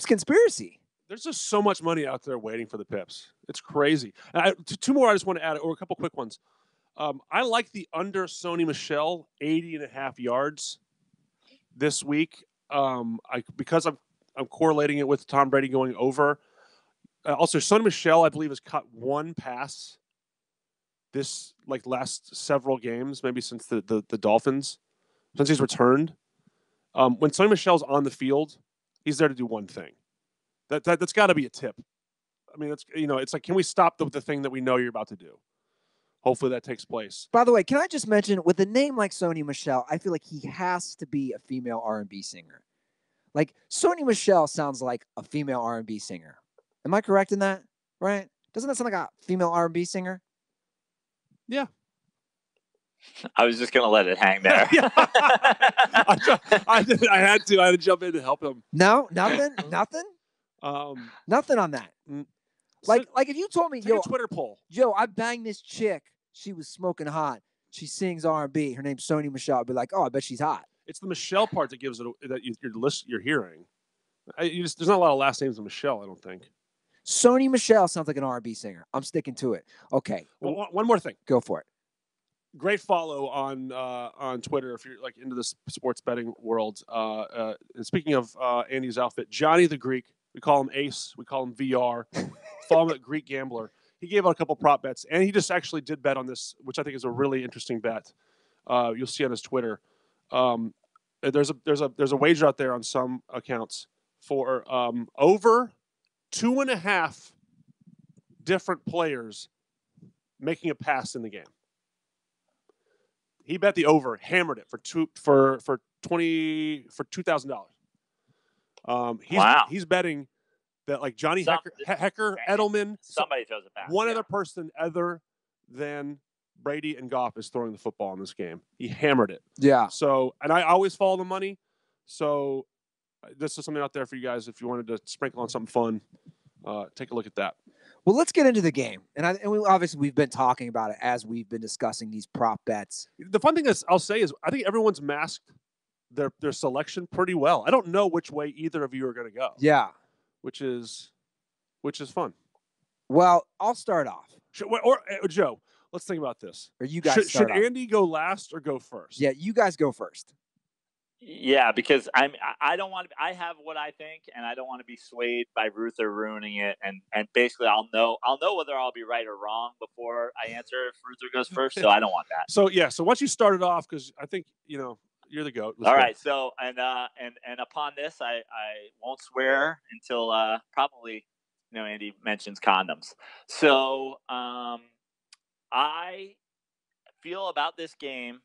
conspiracy. There's just so much money out there waiting for the Pips. It's crazy. Two more I just want to add, or a couple quick ones. I like the under Sony Michel 80.5 yards this week. Because I'm correlating it with Tom Brady going over. Also, Sony Michel, I believe, has caught one pass this last several games, maybe since the Dolphins, since he's returned. When Sony Michel's on the field, he's there to do one thing. That's got to be a tip. I mean, it's like, can we stop the thing that we know you're about to do? Hopefully that takes place. By the way, can I just mention, with a name like Sony Michel, I feel like he has to be a female R&B singer. Like, Sony Michel sounds like a female R&B singer. Am I correct in that? Right? Doesn't that sound like a female R&B singer? Yeah. I was just going to let it hang there. I had to jump in to help him. No, nothing? Nothing on that. Like if you told me, take a Twitter poll. Yo, I banged this chick. She was smoking hot. She sings R&B. Her name's Sony Michel. I'd be like, oh, I bet she's hot. It's the Michelle part that gives it that you're hearing. There's not a lot of last names of Michelle, I don't think. Sony Michel sounds like an R&B singer. I'm sticking to it. Okay. One more thing. Go for it. Great follow on Twitter if you're like into this sports betting world. And speaking of Andy's outfit, Johnny the Greek. We call him Ace. We call him VR. Follow him at Greek Gambler. He gave out a couple prop bets, and he just actually did bet on this, which I think is a really interesting bet. You'll see on his Twitter. There's a wager out there on some accounts for over 2.5 different players making a pass in the game. He bet the over, hammered it for $2,000. Wow. He's betting that like Johnny Hecker, Edelman, somebody throws it back. One other person other than Brady and Goff is throwing the football in this game. He hammered it. Yeah. So, and I always follow the money. So this is something out there for you guys. If you wanted to sprinkle on something fun, take a look at that. Well, let's get into the game. We've been talking about it as we've been discussing these prop bets. The fun thing is, I'll say is I think everyone's masked their selection pretty well. I don't know which way either of you are going to go. Yeah. Which is fun. Well, I'll start off. Joe, let's think about this. Or you guys should Andy go last or go first? Yeah, you guys go first. Yeah, because I don't want to. I have what I think, and I don't want to be swayed by Ruther ruining it. And basically, I'll know whether I'll be right or wrong before I answer if Ruther goes first. So I don't want that. So yeah, so once you started off, because I think You're the goat. All right. So and upon this, I won't swear until probably Andy mentions condoms. So I feel about this game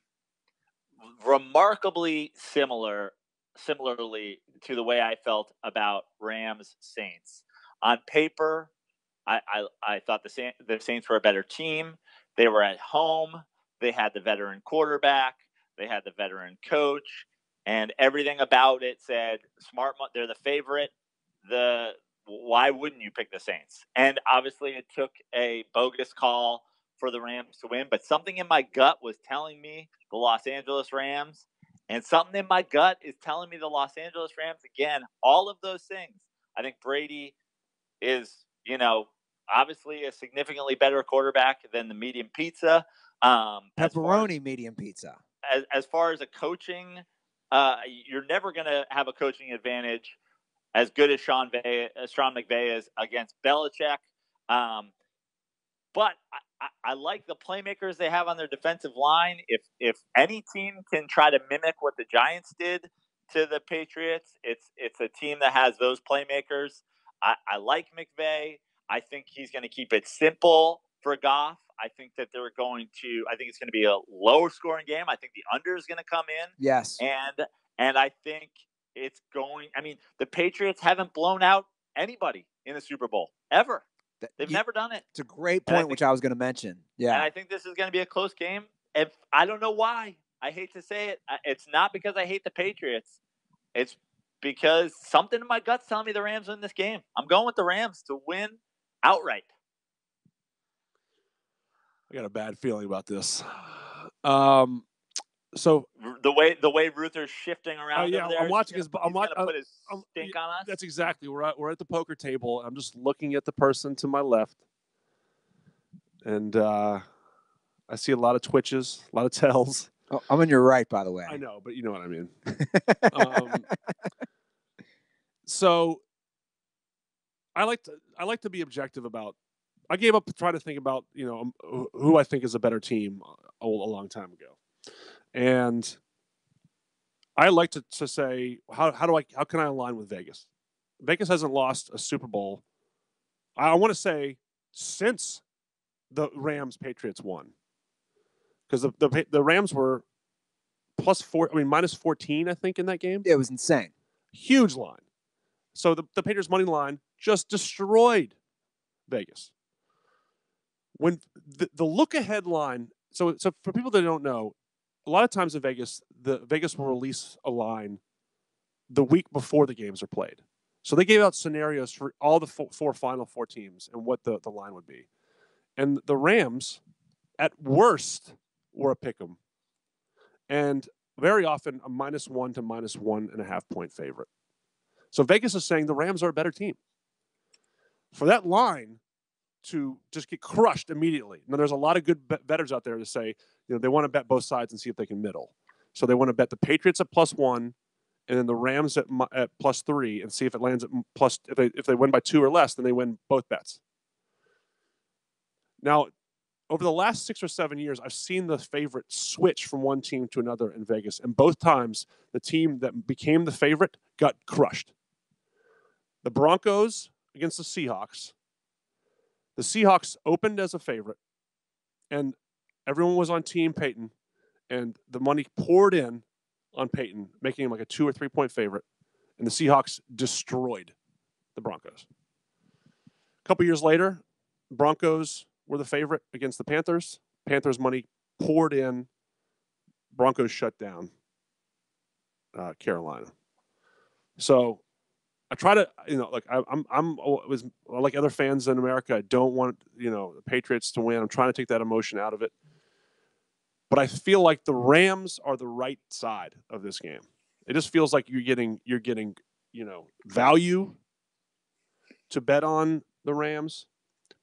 remarkably similarly to the way I felt about Rams Saints. On paper, I thought the Saints were a better team. They were at home. They had the veteran quarterback. They had the veteran coach, and everything about it said smart. They're the favorite. Why wouldn't you pick the Saints? And obviously, it took a bogus call for the Rams to win, but something in my gut was telling me the Los Angeles Rams, and something in my gut is telling me the Los Angeles Rams again. All of those things. I think Brady is, obviously a significantly better quarterback than the medium pizza. Pepperoni medium pizza. As far as a coaching, you're never going to have a coaching advantage as good as Sean McVay is against Belichick. But I like the playmakers they have on their defensive line. If any team can try to mimic what the Giants did to the Patriots, it's a team that has those playmakers. I like McVay. I think he's going to keep it simple for Goff. I think it's going to be a lower scoring game. I think the under is going to come in. Yes. And I think the Patriots haven't blown out anybody in the Super Bowl ever. They've never done it. It's a great point, which I was going to mention. Yeah. And I think this is going to be a close game. If I don't know why. I hate to say it. It's not because I hate the Patriots. It's because something in my gut's telling me the Rams win this game. I'm going with the Rams to win outright. I got a bad feeling about this. So the way Ruther's shifting around over there, I'm watching his. I'm going to put his stink on us. That's exactly. We're at the poker table. I'm just looking at the person to my left, and I see a lot of twitches, a lot of tells. Oh, I'm on your right, by the way. I know, but you know what I mean. So I like to be objective about. I gave up trying to think about who I think is a better team a long time ago, and I like to say how can I align with Vegas? Vegas hasn't lost a Super Bowl. I want to say since the Rams Patriots won, because the Rams were minus 14, I think, in that game. It was insane. Huge line. So the Patriots money line just destroyed Vegas. When the look ahead line, so for people that don't know, a lot of times in Vegas, Vegas will release a line the week before the games are played. So they gave out scenarios for all the final four teams and what the line would be. And the Rams, at worst, were a pick'em. And very often a -1 to -1.5 point favorite. So Vegas is saying the Rams are a better team. For that line to just get crushed immediately. Now, there's a lot of good bettors out there to say, they want to bet both sides and see if they can middle. So they want to bet the Patriots at +1 and then the Rams at +3 and see if it lands at plus. If they win by 2 or less, then they win both bets. Now, over the last 6 or 7 years, I've seen the favorite switch from one team to another in Vegas. And both times, the team that became the favorite got crushed. The Broncos against the Seahawks. The Seahawks opened as a favorite, and everyone was on Team Peyton, and the money poured in on Peyton, making him like a 2 or 3 point favorite, and the Seahawks destroyed the Broncos. A couple years later, Broncos were the favorite against the Panthers. Panthers money poured in. Broncos shut down Carolina. So I try to, I'm like other fans in America. I don't want, the Patriots to win. I'm trying to take that emotion out of it. But I feel like the Rams are the right side of this game. It just feels like you're getting, value to bet on the Rams.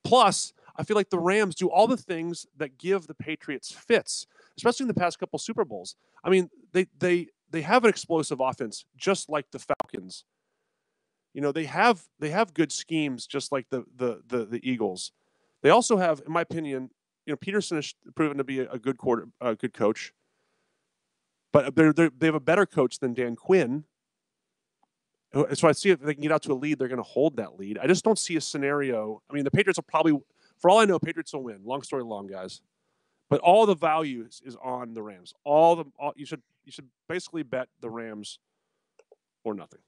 Plus, I feel like the Rams do all the things that give the Patriots fits, especially in the past couple Super Bowls. I mean, they have an explosive offense, just like the Falcons. They have good schemes, just like the Eagles. They also have, in my opinion, Peterson has proven to be a good coach. But they have a better coach than Dan Quinn. So I see if they can get out to a lead, they're going to hold that lead. I just don't see a scenario. I mean, the Patriots will probably, for all I know, Patriots will win. Long story long, guys. But all the value is on the Rams. You should basically bet the Rams or nothing.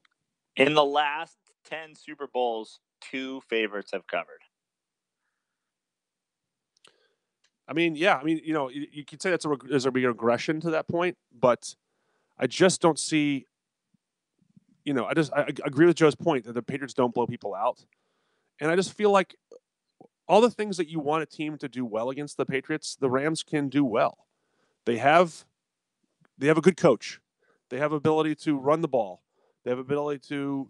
In the last 10 Super Bowls, 2 favorites have covered. I mean, yeah. I mean, you could say there's a regression to that point, but I just don't see. I agree with Joe's point that the Patriots don't blow people out, and I just feel like all the things that you want a team to do well against the Patriots, the Rams can do well. They have a good coach. They have ability to run the ball. They have ability to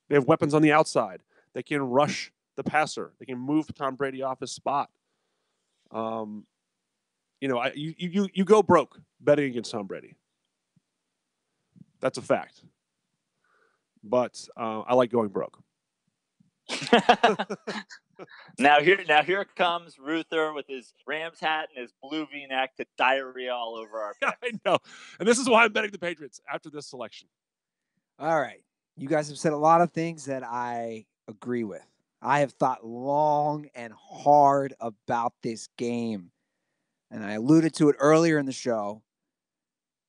they have weapons on the outside. They can rush the passer. They can move Tom Brady off his spot. You go broke betting against Tom Brady. That's a fact. But I like going broke. Now here comes Ruther with his Rams hat and his blue V-neck to diarrhea all over our picks. I know. And this is why I'm betting the Patriots after this selection. All right. You guys have said a lot of things that I agree with. I have thought long and hard about this game. And I alluded to it earlier in the show.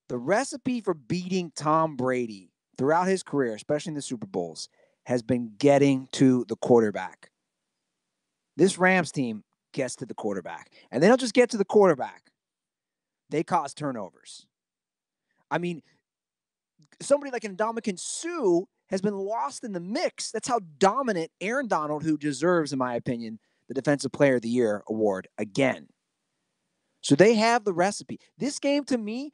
The recipe for beating Tom Brady throughout his career, especially in the Super Bowls, has been getting to the quarterback. This Rams team gets to the quarterback. And they don't just get to the quarterback. They cause turnovers. I mean, somebody like an Ndamukong Suh has been lost in the mix. That's how dominant Aaron Donald, who deserves, in my opinion, the Defensive Player of the Year award again. So they have the recipe. This game, to me,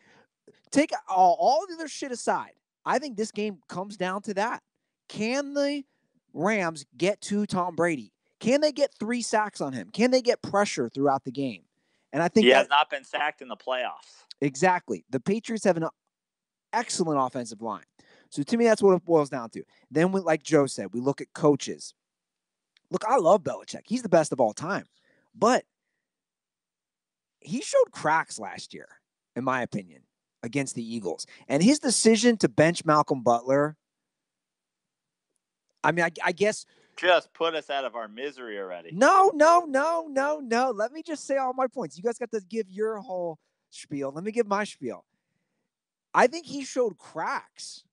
take all the other shit aside, I think this game comes down to that. Can the Rams get to Tom Brady? Can they get 3 sacks on him? Can they get pressure throughout the game? And I think he has not been sacked in the playoffs. Exactly. The Patriots have an excellent offensive line. So to me, that's what it boils down to. Then, like Joe said, we look at coaches. Look, I love Belichick. He's the best of all time. But he showed cracks last year, in my opinion, against the Eagles. And his decision to bench Malcolm Butler, I mean, I guess... just put us out of our misery already. No. Let me just say all my points. You guys got to give your whole spiel. Let me give my spiel. I think he showed cracks.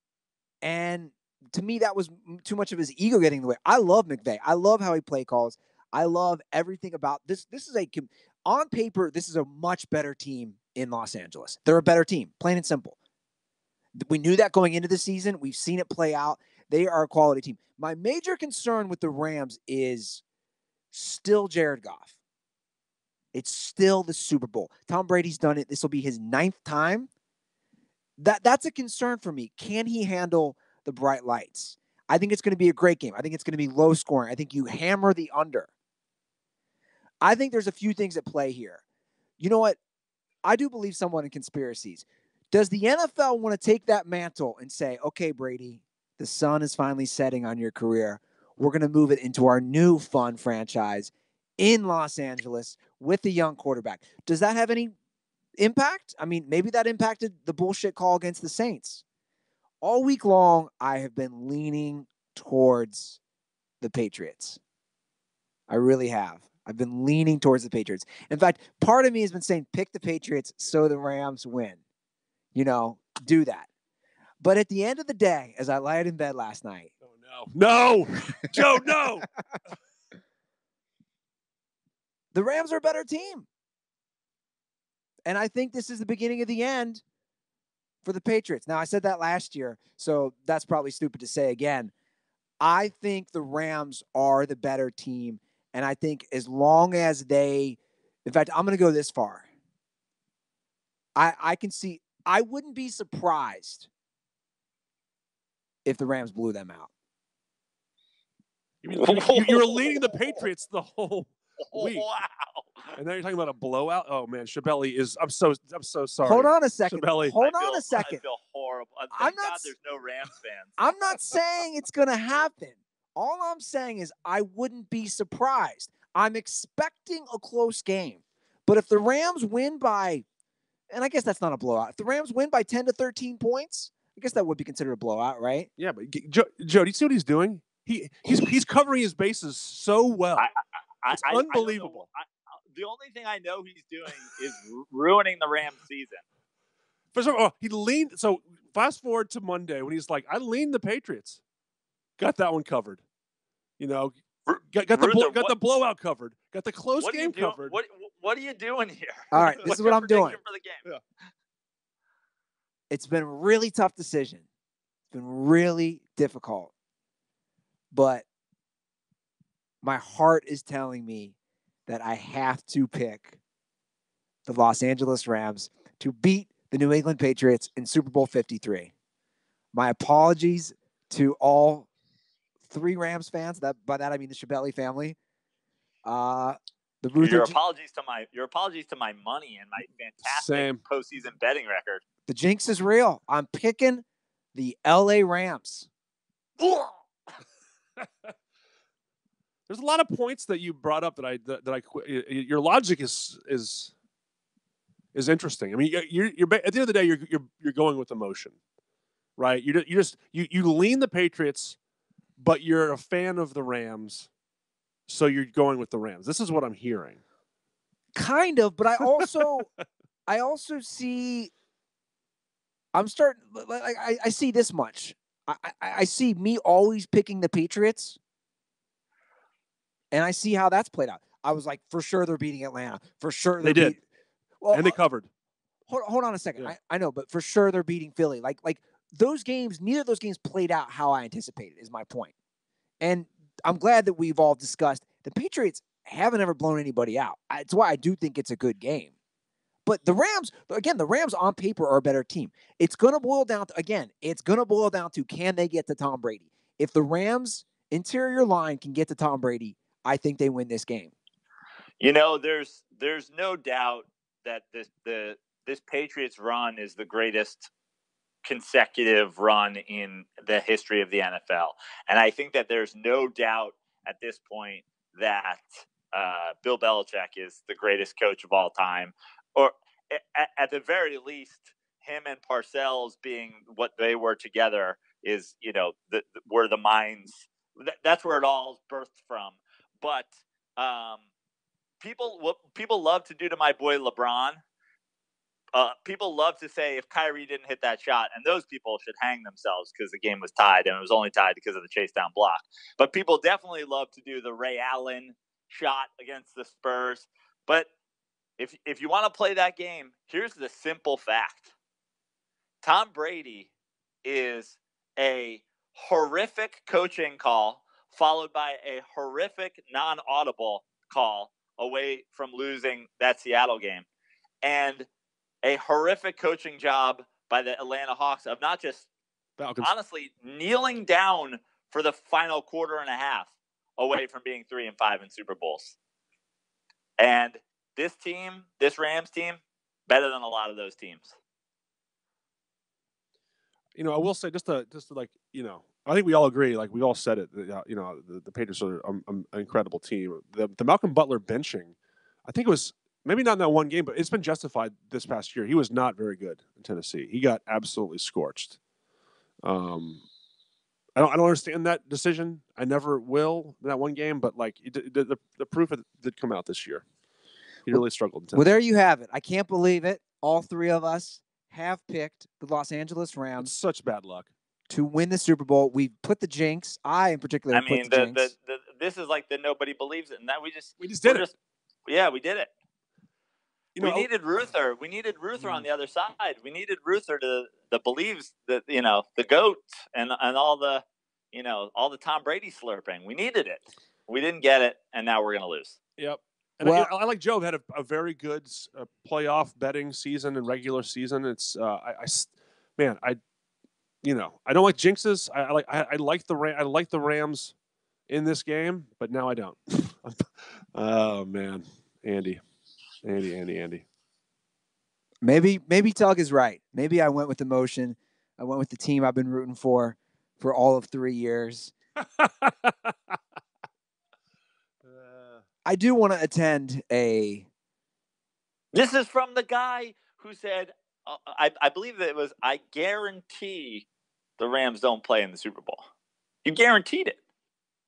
And to me, that was too much of his ego getting in the way. I love McVay. I love how he play calls. I love everything about this. On paper, this is a much better team in Los Angeles. They're a better team, plain and simple. We knew that going into the season. We've seen it play out. They are a quality team. My major concern with the Rams is still Jared Goff. It's still the Super Bowl. Tom Brady's done it. This will be his 9th time. That's a concern for me. Can he handle the bright lights? I think it's going to be a great game. I think it's going to be low scoring. I think you hammer the under. I think there's a few things at play here. You know what? I do believe somewhat in conspiracies. Does the NFL want to take that mantle and say, okay, Brady, the sun is finally setting on your career. We're going to move it into our new fun franchise in Los Angeles with the young quarterback. Does that have any impact? I mean, maybe that impacted the bullshit call against the Saints. All week long, I have been leaning towards the Patriots. I really have. I've been leaning towards the Patriots. In fact, part of me has been saying, pick the Patriots so the Rams win. Do that. But at the end of the day, as I lied in bed last night. Oh, no. No! Joe, no! The Rams are a better team. And I think this is the beginning of the end for the Patriots. Now, I said that last year, so that's probably stupid to say again. I think the Rams are the better team. And I think as long as in fact, I'm going to go this far. I can see, I wouldn't be surprised if the Rams blew them out. You were leading the Patriots the whole week. Wow. And now you're talking about a blowout? Oh, man, Shabelli is – I'm so sorry. Hold on a second. Shabelli. Hold on a second. I feel horrible. Thank God there's no Rams fans. I'm not saying it's going to happen. All I'm saying is I wouldn't be surprised. I'm expecting a close game. But if the Rams win by And I guess that's not a blowout. If the Rams win by 10 to 13 points, I guess that would be considered a blowout, right? Yeah, but Joe, do you see what he's doing? He's covering his bases so well. It's unbelievable. The only thing I know he's doing is ruining the Rams season. First of all, he leaned. So fast forward to Monday when he's like, I leaned the Patriots. Got that one covered. You know, got the blowout covered. Got the close game covered. What are you doing here? All right, this is what I'm doing. For the game? Yeah. It's been a really tough decision. It's been really difficult. But my heart is telling me that I have to pick the Los Angeles Rams to beat the New England Patriots in Super Bowl 53. My apologies to all 3 Rams fans. By that I mean the Schiavelli family. Your apologies to my money and my fantastic postseason betting record. The jinx is real. I'm picking the LA Rams. There's a lot of points that you brought up that I your logic is interesting. I mean, you're at the end of the day you're going with emotion, right? You lean the Patriots, but you're a fan of the Rams, so you're going with the Rams. This is what I'm hearing. Kind of, but I also see. I'm starting. Like I see this much. I see me always picking the Patriots. And I see how that's played out. I was like, for sure they're beating Atlanta. For sure they did. Well, and they covered. Hold on a second. Yeah. I know, but for sure they're beating Philly. Like those games, neither of those games played out how I anticipated, is my point. And I'm glad that we've all discussed the Patriots haven't ever blown anybody out. That's why I do think it's a good game. But the Rams on paper are a better team. It's going to boil down to can they get to Tom Brady? If the Rams interior line can get to Tom Brady, I think they win this game. You know, there's no doubt that this Patriots run is the greatest consecutive run in the history of the NFL. And I think that there's no doubt at this point that Bill Belichick is the greatest coach of all time. Or at the very least, him and Parcells being what they were together is, where the minds, that's where it all birthed from. But people love to do to my boy LeBron. People love to say if Kyrie didn't hit that shot, and those people should hang themselves because the game was tied, and it was only tied because of the chase down block. But people definitely love to do the Ray Allen shot against the Spurs. But if you want to play that game, here's the simple fact. Tom Brady is a horrific coaching call followed by a horrific non-audible call away from losing that Seattle game. And a horrific coaching job by the Atlanta Hawks of not just Falcons. Honestly kneeling down for the final quarter and a half away from being 3-5 in Super Bowls. And this Rams team, better than a lot of those teams. I will say just to I think we all agree, like we all said it, the Patriots are an incredible team. The Malcolm Butler benching, I think it was maybe not in that one game, but it's been justified this past year. He was not very good in Tennessee. He got absolutely scorched. I don't understand that decision. I never will in that one game, but like the proof did come out this year. He really struggled in Tennessee. Well, there you have it. I can't believe it. All 3 of us have picked the Los Angeles Rams. It's such bad luck. To win the Super Bowl. We put the jinx. I, in particular, put the jinx. This is like the nobody believes it. And that we just did it. Yeah, we did it. We needed Ruther. We needed Ruther on the other side. We needed Ruther to believes that, the GOAT and all the, all the Tom Brady slurping. We needed it. We didn't get it, and now we're going to lose. Yep. And I like Joe had a very good playoff betting season and regular season. It's I don't like jinxes. I like the Rams in this game, but now I don't. Oh man, Andy. Maybe Tug is right. Maybe I went with emotion. I went with the team I've been rooting for all of 3 years. I do want to attend This is from the guy who said, I believe that it was, I guarantee the Rams don't play in the Super Bowl. You guaranteed it.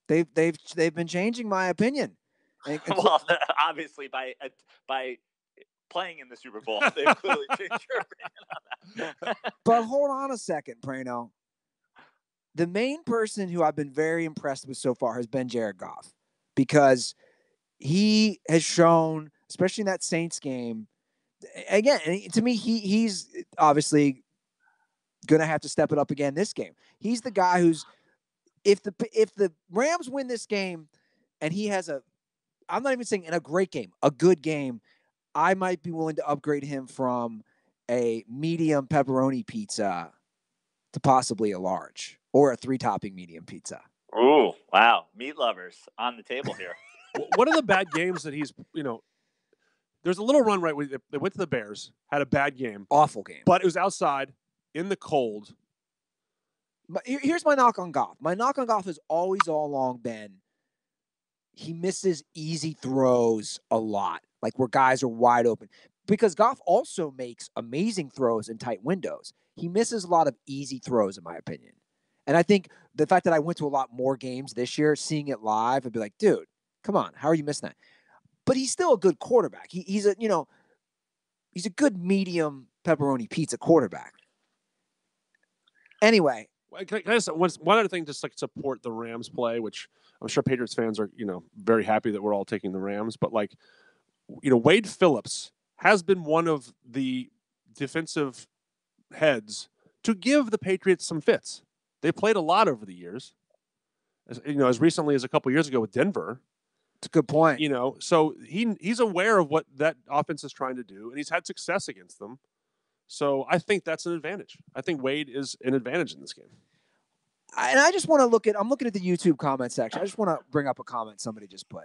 They've been changing my opinion. Well, obviously by playing in the Super Bowl, they've clearly changed your opinion on that. But hold on a second, Prano. The main person who I've been very impressed with so far has been Jared Goff, because he has shown, especially in that Saints game, again, to me, he's obviously going to have to step it up again this game. He's the guy who's, if the Rams win this game and he has I'm not even saying in a great game, a good game, I might be willing to upgrade him from a medium pepperoni pizza to possibly a large or a 3-topping medium pizza. Ooh, wow. Meat lovers on the table here. One of the bad games that he's, there's a little run right where they went to the Bears, had a bad game. Awful game. But it was outside in the cold. But here's my knock on Goff. My knock on Goff has always all along been he misses easy throws a lot, like where guys are wide open. Because Goff also makes amazing throws in tight windows. He misses a lot of easy throws, in my opinion. And I think the fact that I went to a lot more games this year, seeing it live, I'd be like, dude, come on, how are you missing that? But he's still a good quarterback. He's a good medium pepperoni pizza quarterback. Anyway. Can I just, one other thing, just like support the Rams play, which I'm sure Patriots fans are, very happy that we're all taking the Rams. But Wade Phillips has been one of the defensive heads to give the Patriots some fits. They played a lot over the years, as recently as a couple years ago with Denver. It's a good point. So he's aware of what that offense is trying to do, and he's had success against them. So I think that's an advantage. I think Wade is an advantage in this game. And I just want to I'm looking at the YouTube comment section. I just want to bring up a comment somebody just put.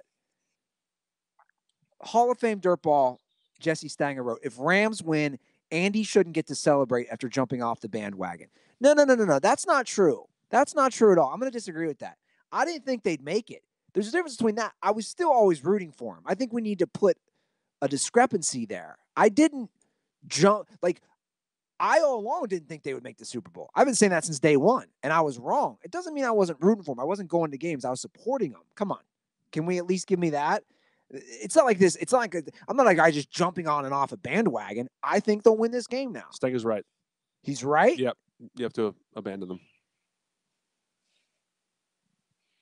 Hall of Fame dirtball Jesse Stanger wrote, if Rams win, Andy shouldn't get to celebrate after jumping off the bandwagon. No. That's not true. That's not true at all. I'm going to disagree with that. I didn't think they'd make it. There's a difference between that. I was still always rooting for him. I think we need to put a discrepancy there. I didn't jump, I all along didn't think they would make the Super Bowl. I've been saying that since day one, and I was wrong. It doesn't mean I wasn't rooting for them. I wasn't going to games. I was supporting them. Come on. Can we at least give me that? It's not like this. It's not like I'm not a guy just jumping on and off a bandwagon. I think they'll win this game now. Stenger's right. He's right? Yep. You have to abandon them.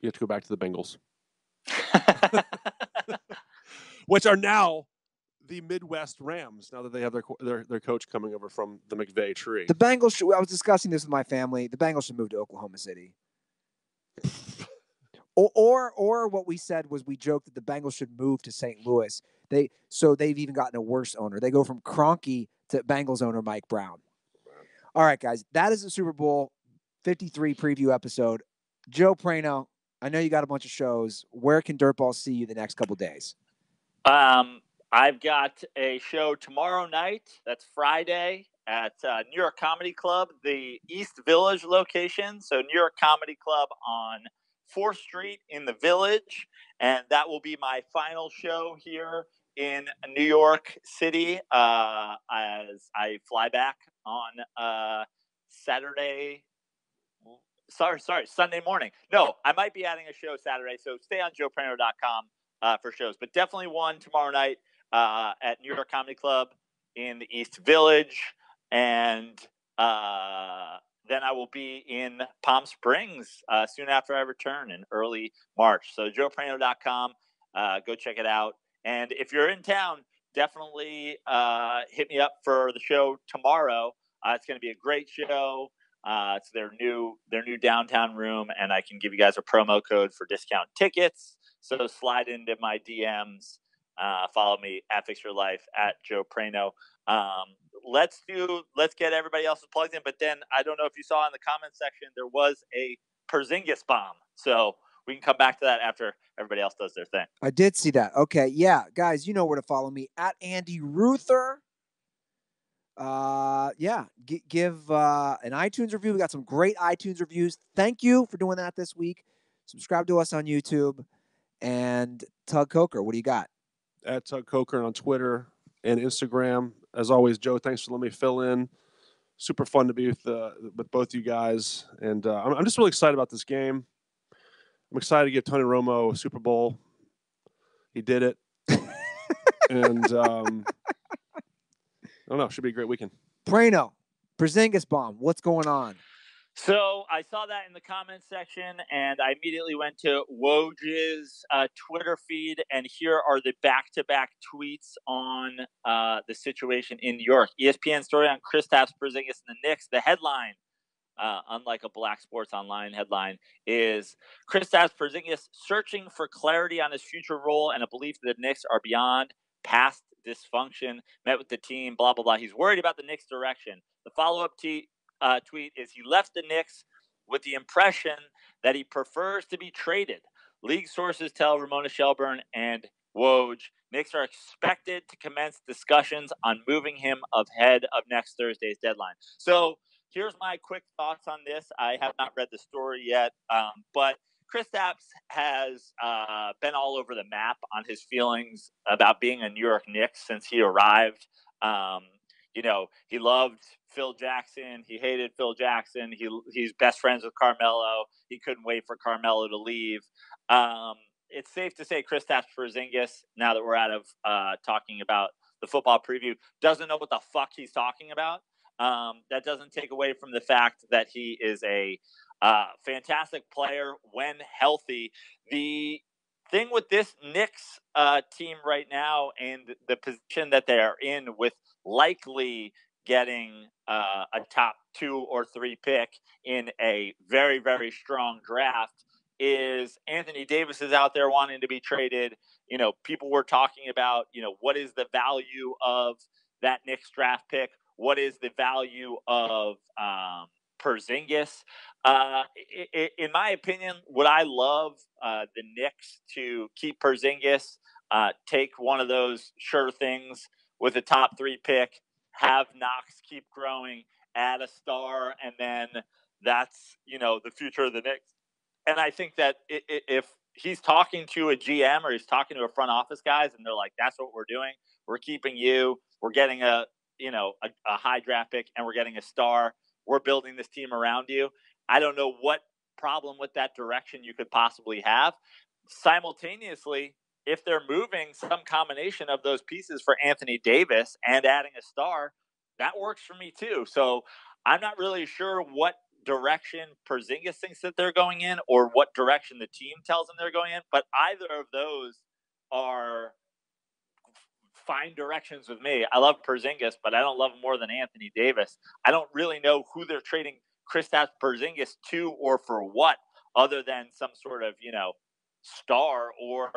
You have to go back to the Bengals. Which are now the Midwest Rams, now that they have their coach coming over from the McVay tree. The Bengals I was discussing this with my family. The Bengals should move to Oklahoma City. or what we said was we joked that the Bengals should move to St. Louis. They've even gotten a worse owner. They go from Kroenke to Bengals owner Mike Brown. All right, guys, that is the Super Bowl 53 preview episode. Joe Prano, I know you got a bunch of shows. Where can Dirtball see you the next couple days? I've got a show tomorrow night. That's Friday at New York Comedy Club, the East Village location. So New York Comedy Club on 4th Street in the Village. And that will be my final show here in New York City as I fly back on Sunday morning. No, I might be adding a show Saturday. So stay on joeprano.com for shows. But definitely one tomorrow night at New York Comedy Club in the East Village. And then I will be in Palm Springs soon after I return in early March. So joeprano.com, go check it out. And if you're in town, definitely hit me up for the show tomorrow. It's going to be a great show. It's their new downtown room, and I can give you guys a promo code for discount tickets. So slide into my DMs. Follow me at Fix Your Life at Joe Prano. Let's get everybody else's plugs in. But then I don't know if you saw in the comment section, there was a Porzingis bomb. So we can come back to that after everybody else does their thing. I did see that. Okay. Yeah, guys, you know where to follow me at Andy Ruther. Give an iTunes review. We got some great iTunes reviews. Thank you for doing that this week. Subscribe to us on YouTube. And Tug Coker, what do you got? At Tug Coker on Twitter and Instagram. As always, Joe, thanks for letting me fill in. Super fun to be with both you guys, and I'm just really excited about this game. I'm excited to give Tony Romo a Super Bowl. He did it, and I don't know. Should be a great weekend. Prano, Porzingis bomb. What's going on? So I saw that in the comments section, and I immediately went to Woj's Twitter feed, and here are the back-to-back tweets on the situation in New York. ESPN story on Kristaps Porzingis and the Knicks. The headline, unlike a Black Sports Online headline, is Kristaps Porzingis searching for clarity on his future role and a belief that the Knicks are beyond past dysfunction. Met with the team, blah, blah, blah. He's worried about the Knicks' direction. The follow-up tweet is he left the Knicks with the impression that he prefers to be traded. League sources tell Ramona Shelburne and Woj Knicks are expected to commence discussions on moving him ahead of next Thursday's deadline. So here's my quick thoughts on this. I have not read the story yet, but Kristaps has been all over the map on his feelings about being a New York Knicks since he arrived. He loved Phil Jackson. He hated Phil Jackson. He's best friends with Carmelo. He couldn't wait for Carmelo to leave. It's safe to say Kristaps Porzingis, now that we're out of talking about the football preview, doesn't know what the fuck he's talking about. That doesn't take away from the fact that he is a fantastic player when healthy. The thing with this Knicks team right now and the position that they are in, with likely getting a top 2 or 3 pick in a very, very strong draft, is Anthony Davis is out there wanting to be traded. People were talking about, what is the value of that Knicks draft pick? What is the value of Porzingis? In my opinion, would I love the Knicks to keep Porzingis, take one of those sure things with a top 3 pick, have Knox keep growing, add a star, and then that's, the future of the Knicks. And I think that if he's talking to a GM or he's talking to a front office guys and they're like, that's what we're doing, we're keeping you, we're getting a high draft pick, and we're getting a star, we're building this team around you. I don't know what problem with that direction you could possibly have. Simultaneously, if they're moving some combination of those pieces for Anthony Davis and adding a star, that works for me too. So I'm not really sure what direction Porzingis thinks that they're going in or what direction the team tells them they're going in, but either of those are fine directions with me. I love Porzingis, but I don't love him more than Anthony Davis. I don't really know who they're trading Kristaps Porzingis to or for what, other than some sort of, star or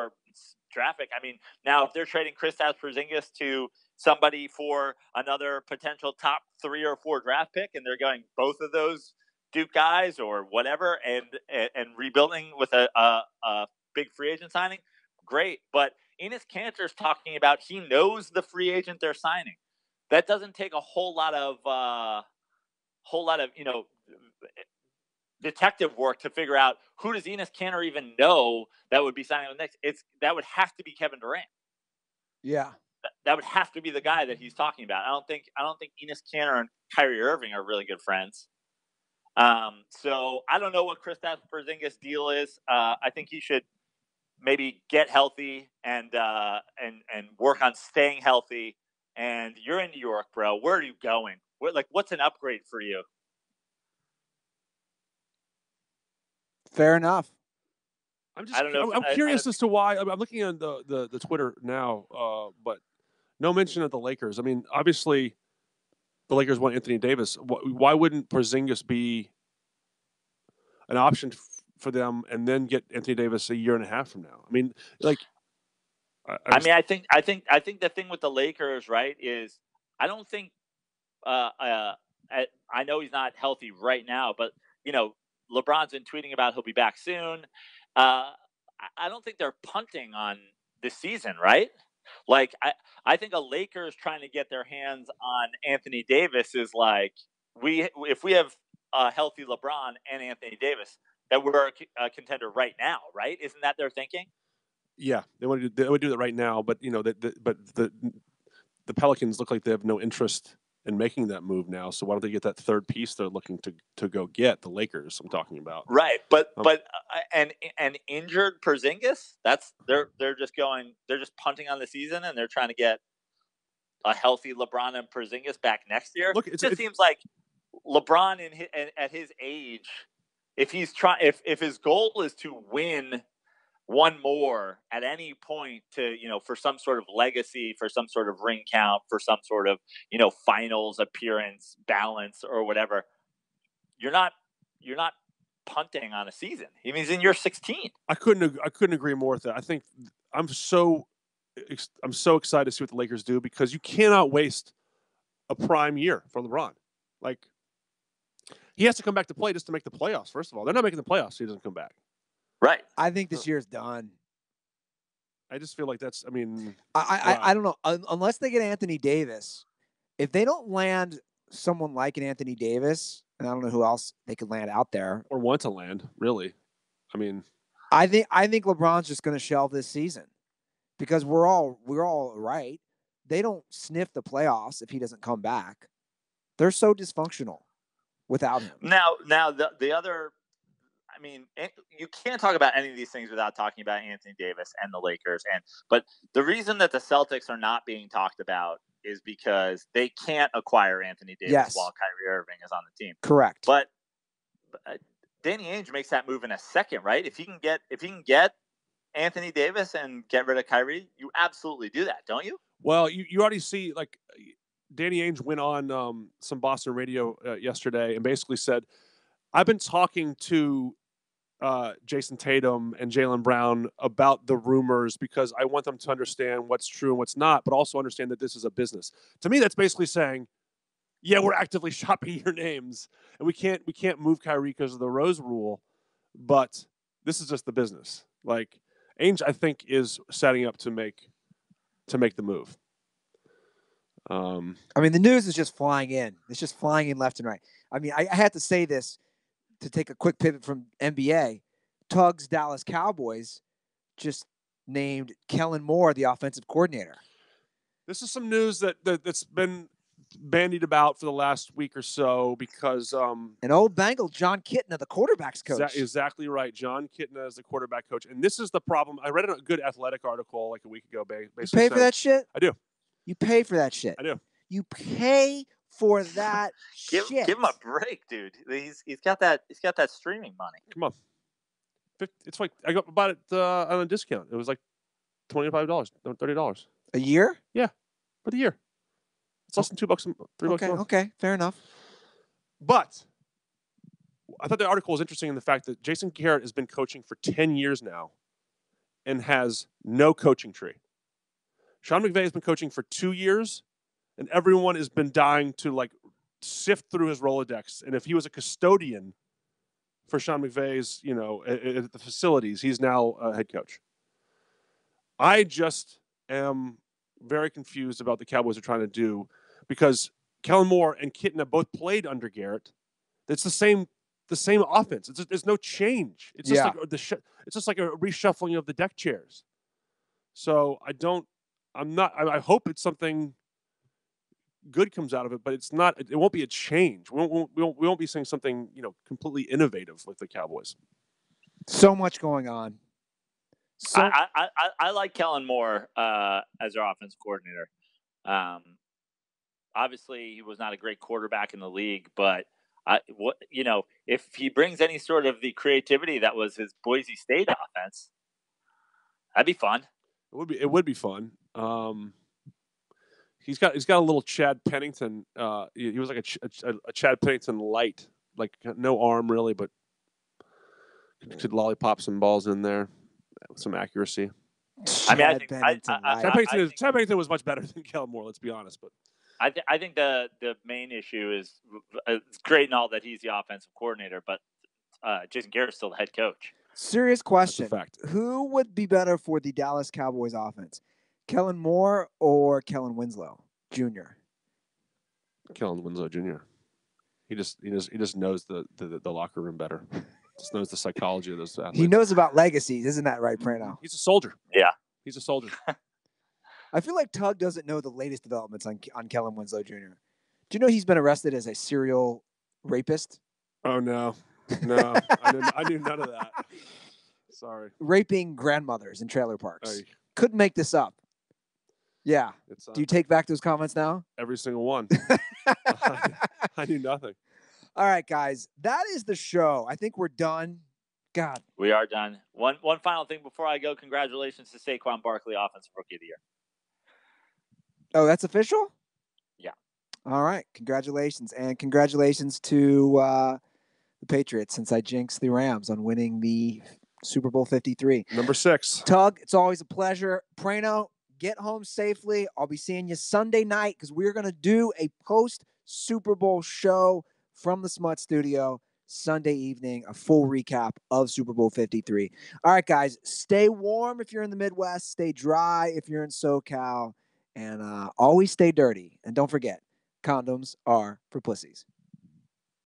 traffic. I mean, now if they're trading Kristaps Porzingis to somebody for another potential top 3 or 4 draft pick, and they're going both of those Duke guys or whatever, and rebuilding with a big free agent signing, great. But Enes Kanter's talking about he knows the free agent they're signing. That doesn't take a whole lot of detective work to figure out who does Enes Kanter even know that would be signing with next. That would have to be Kevin Durant. Yeah, that would have to be the guy that he's talking about. I don't think Enes Kanter and Kyrie Irving are really good friends. So I don't know what Kristaps Porzingis' deal is. I think he should maybe get healthy and work on staying healthy. And you're in New York, bro. Where are you going? What's an upgrade for you? fair enough. I'm curious as to why. I'm looking on the Twitter now, but no mention of the Lakers. I mean, obviously, the Lakers want Anthony Davis. Why wouldn't Porzingis be an option for them, and then get Anthony Davis a year and a half from now? I mean, I think the thing with the Lakers, right, is I don't think I know he's not healthy right now, but LeBron's been tweeting about he'll be back soon. I don't think they're punting on this season, right? I think a Lakers trying to get their hands on Anthony Davis is like, if we have a healthy LeBron and Anthony Davis, that we're a contender right now, right? Isn't that their thinking? Yeah, they would do that right now, but the Pelicans look like they have no interest in making that move now. So why don't they get that third piece they're looking to go get? The Lakers, I'm talking about. Right, but an injured Porzingis, they're just punting on the season, and they're trying to get a healthy LeBron and Porzingis back next year. Look, it seems like LeBron at his age, if his goal is to win one more at any point to, for some sort of legacy, for some sort of ring count, for some sort of, finals appearance balance or whatever, you're not punting on a season. He means in year 16. I couldn't agree more with that. I think I'm so excited to see what the Lakers do, because you cannot waste a prime year for LeBron. Like, he has to come back to play just to make the playoffs. First of all, they're not making the playoffs, so he doesn't come back. Right. I think this year's done. I just feel like that's. I mean, I don't know, unless they get Anthony Davis. If they don't land someone like an Anthony Davis, and I don't know who else they could land out there or want to land, really. I mean, I think LeBron's just going to shelve this season, because we're all right. They don't sniff the playoffs if he doesn't come back. They're so dysfunctional without him. Now the other, I mean, you can't talk about any of these things without talking about Anthony Davis and the Lakers. But the reason that the Celtics are not being talked about is because they can't acquire Anthony Davis while Kyrie Irving is on the team. Correct. But Danny Ainge makes that move in a second, right? If he can get Anthony Davis and get rid of Kyrie, you absolutely do that, don't you? Well, you already see, like, Danny Ainge went on some Boston radio yesterday and basically said, I've been talking to Jason Tatum and Jaylen Brown about the rumors because I want them to understand what's true and what's not, but also understand that this is a business. To me, that's basically saying, yeah, we're actively shopping your names, and we can't move Kyrie because of the Rose rule, but this is just the business. Like, Ainge, I think, is setting up to make the move. I mean, the news is just flying in. It's just flying in left and right. I mean, I had to say this to take a quick pivot from NBA. Tug's Dallas Cowboys just named Kellen Moore the offensive coordinator. This is some news that's been bandied about for the last week or so because an old Bengal, John Kitna, the quarterback's coach. Exactly right. John Kitna is the quarterback coach. And this is the problem. I read a good Athletic article like a week ago. You pay for that shit? I do. You pay for that shit. I do. You pay for that shit. Give him a break, dude. He's got that streaming money. Come on. It's like I bought it on a discount. It was like $25, $30 a year. Yeah, for the year. It's less than $2, $3 a month. Okay, fair enough. But I thought the article was interesting in the fact that Jason Garrett has been coaching for 10 years now and has no coaching tree. Sean McVay has been coaching for 2 years, and everyone has been dying to like sift through his Rolodex. And if he was a custodian for Sean McVay's, at the facilities, he's now a head coach. I just am very confused about the Cowboys are trying to do, because Kellen Moore and Kitna both played under Garrett. It's the same offense. There's no change. It's just it's just like a reshuffling of the deck chairs. So I hope it's something good comes out of it, but it's not. It won't be a change. We won't be seeing something completely innovative with the Cowboys. So much going on. I like Kellen Moore as our offensive coordinator. Obviously, he was not a great quarterback in the league, but if he brings any sort of the creativity that was his Boise State offense, that'd be fun. It would be fun. He's got a little Chad Pennington. He was like a Chad Pennington light, like no arm really, but could lollipop some balls in there with some accuracy. Chad Pennington was much better than Kellen Moore. Let's be honest, but I think the main issue is it's great and all that he's the offensive coordinator, but Jason Garrett's still the head coach. Serious question. That's a fact. Who would be better for the Dallas Cowboys offense? Kellen Moore or Kellen Winslow Jr.? Kellen Winslow Jr. He just knows the locker room better. Just knows the psychology of those athletes. He knows about legacies, isn't that right, Prano? He's a soldier. Yeah, he's a soldier. I feel like Tug doesn't know the latest developments on Kellen Winslow Jr. Do you know he's been arrested as a serial rapist? Oh no, no, I knew none of that. Sorry. Raping grandmothers in trailer parks. Hey, Couldn't make this up. Yeah. it's Do you take back those comments now? every single one. I knew nothing. All right, guys. That is the show. I think we're done. God. We are done. One final thing before I go. Congratulations to Saquon Barkley, Offensive Rookie of the Year. Oh, that's official? Yeah. All right. Congratulations. And congratulations to the Patriots, since I jinxed the Rams on winning the Super Bowl 53. Number 6. Tug, it's always a pleasure. Prano, get home safely. I'll be seeing you Sunday night because we're going to do a post-Super Bowl show from the Smut Studio Sunday evening, a full recap of Super Bowl 53. All right, guys, stay warm if you're in the Midwest. Stay dry if you're in SoCal. And always stay dirty. And don't forget, condoms are for pussies.